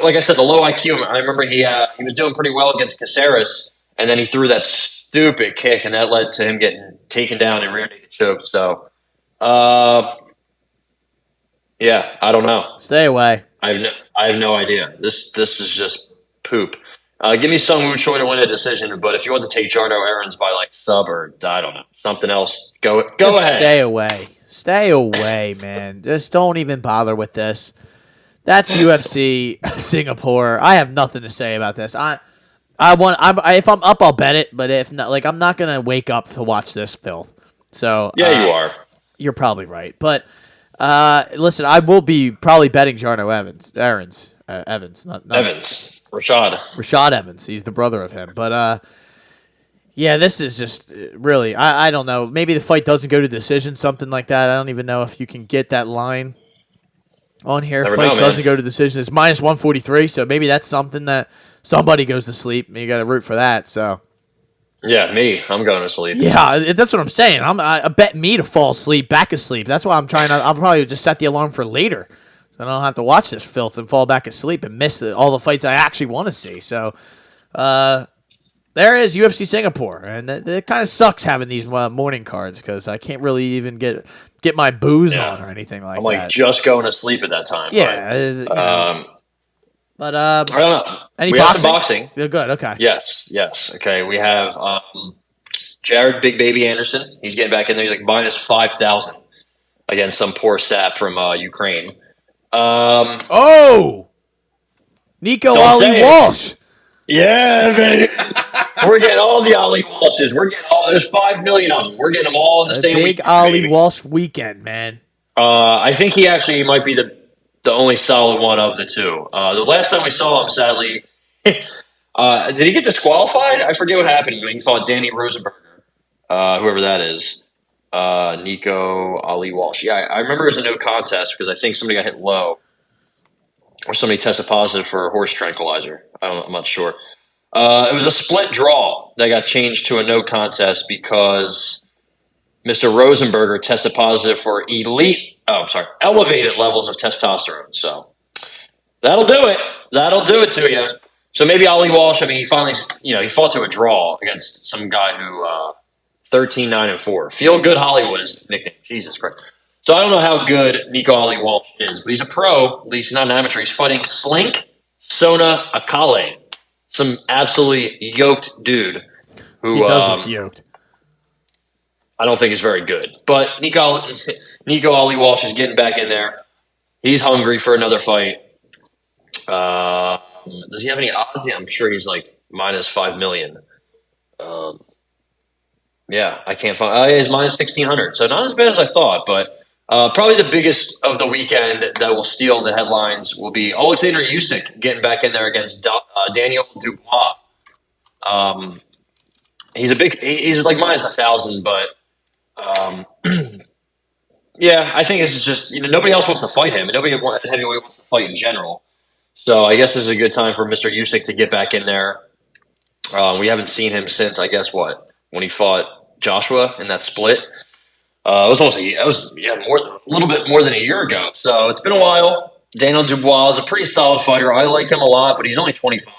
like I said, the low IQ, I remember he was doing pretty well against Caceres, and then he threw that stupid kick, and that led to him getting taken down and rear naked choked. So, yeah, I don't know. Stay away. I have no idea. This is just poop. Give me Sung Woo Choi to win a decision, but if you want to take Jarno Aarons by like sub or I don't know something else, go ahead. Stay away, man. Just don't even bother with this. that's UFC Singapore. I have nothing to say about this. If I'm up, I'll bet it. But if not, like, I'm not gonna wake up to watch this filth. So Yeah, you are. You're probably right. But listen, I will be probably betting Jarno Evans. Not Evans. Rashad Evans. He's the brother of him. But yeah, this is just really. I don't know. Maybe the fight doesn't go to decision, something like that. I don't even know if you can get that line on here. Fight doesn't go to decision. It's minus 143. So maybe that's something that somebody goes to sleep. You got to root for that. So. Yeah, me. I'm going to sleep. Yeah, that's what I'm saying. I bet me to fall asleep, back asleep. That's why I'm trying to. I'll probably just set the alarm for later, so I don't have to watch this filth and fall back asleep and miss all the fights I actually want to see. So, there is UFC Singapore, and it kind of sucks having these morning cards because I can't really even get my booze on or anything like that. I'm like just going to sleep at that time. Yeah. But I don't know. Any we boxing? have some boxing. You're good. Okay. Yes. Okay, we have Jared Big Baby Anderson. He's getting back in there. He's like minus 5,000 against some poor sap from Ukraine. Nico Ali Walsh. Yeah, baby. We're getting all the Ali Walshes. There's 5 million of them. We're getting them all in the same weekend. Big Ali Walsh weekend, man. I think he actually might be the only solid one of the two. The last time we saw him, sadly, did he get disqualified? I forget what happened when he fought Danny Rosenberger, whoever that is. Nico Ali Walsh. Yeah, I remember it was a no contest because I think somebody got hit low or somebody tested positive for a horse tranquilizer. I'm not sure. It was a split draw that got changed to a no contest because Mr. Rosenberger tested positive for elevated levels of testosterone. So that'll do it. That'll do it to you. So maybe Ali Walsh, he finally, he fought to a draw against some guy who 13-9-4. Feel Good Hollywood is his nickname. Jesus Christ. So I don't know how good Nico Ali Walsh is, but he's a pro. At least he's not an amateur. He's fighting Slink Sona Akale, some absolutely yoked dude who he does look yoked. I don't think he's very good. But Nico Ali Walsh is getting back in there. He's hungry for another fight. Does he have any odds? Yeah, I'm sure he's like minus 5 million. Yeah, I can't find. He's minus 1,600. So not as bad as I thought, but probably the biggest of the weekend that will steal the headlines will be Alexander Usyk getting back in there against Daniel Dubois. He's like minus 1,000, but yeah, I think it's just nobody else wants to fight him, and nobody heavyweight wants to fight in general. So I guess this is a good time for Mr. Usyk to get back in there. We haven't seen him since when he fought Joshua in that split. It was a little bit more than a year ago. So it's been a while. Daniel Dubois is a pretty solid fighter. I like him a lot, but he's only 25.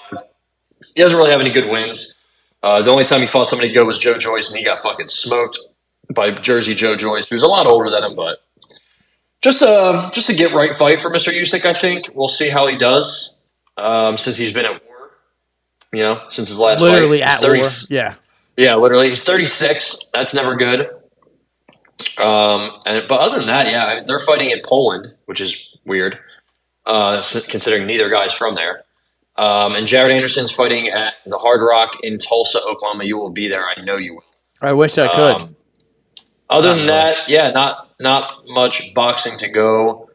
He doesn't really have any good wins. The only time he fought somebody good was Joe Joyce, and he got fucking smoked by Jersey Joe Joyce, who's a lot older than him, but just a get right fight for Mr. Usyk, I think. We'll see how he does since he's been at war, since his last fight. Literally at war, yeah. Yeah, literally. He's 36. That's never good. But other than that, yeah, they're fighting in Poland, which is weird, considering neither guy's from there. And Jared Anderson's fighting at the Hard Rock in Tulsa, Oklahoma. You will be there. I know you will. I wish I could. Other than that, yeah, not much boxing to go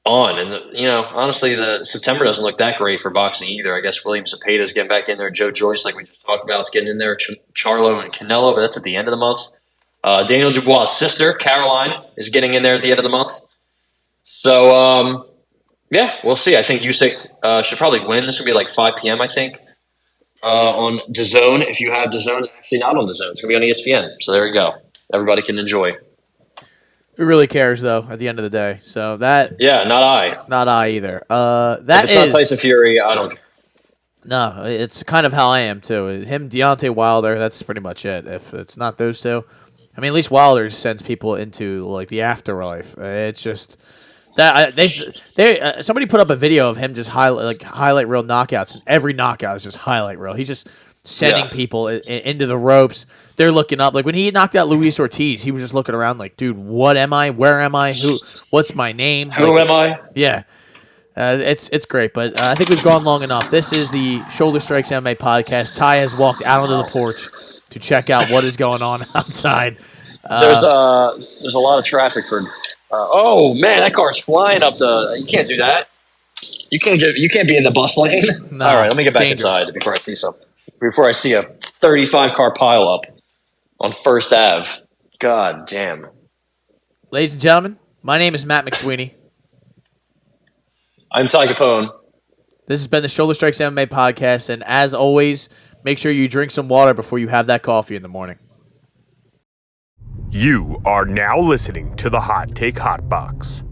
on. And, honestly, the September doesn't look that great for boxing either. I guess William Zepeda's getting back in there. Joe Joyce, like we just talked about, is getting in there. Charlo and Canelo, but that's at the end of the month. Daniel Dubois' sister, Caroline, is getting in there at the end of the month. So, yeah, we'll see. I think Usyk should probably win. This will be like 5 p.m., I think, on DAZN. If you have DAZN, it's actually not on DAZN. It's going to be on ESPN. So there you go. Everybody can enjoy. Who really cares, though, at the end of the day? So that... Yeah, not I. Not I either. If it's not Tyson Fury, I don't care. No, it's kind of how I am, too. Him, Deontay Wilder, that's pretty much it. If it's not those two... at least Wilder sends people into, like, the afterlife. It's just... somebody put up a video of him just highlight reel knockouts, and every knockout is just highlight reel. He's just sending people into the ropes. They're looking up. Like when he knocked out Luis Ortiz, he was just looking around like, dude, what am I? Where am I? What's my name? Who am I? Yeah. It's great, but I think we've gone long enough. This is the Shoulder Strikes MMA podcast. Ty has walked out onto the porch to check out what is going on outside. There's a lot of traffic for. Oh man, that car's flying up the. You can't do that. You can't be in the bus lane. No, all right, let me get back dangerous. inside before I see a 35 car pileup on First Ave. God damn. Ladies and gentlemen, my name is Matt McSweeney. I'm Ty Capone. This has been the Shoulder Strikes MMA podcast, and as always, make sure you drink some water before you have that coffee in the morning. You are now listening to the Hot Take Hot Box.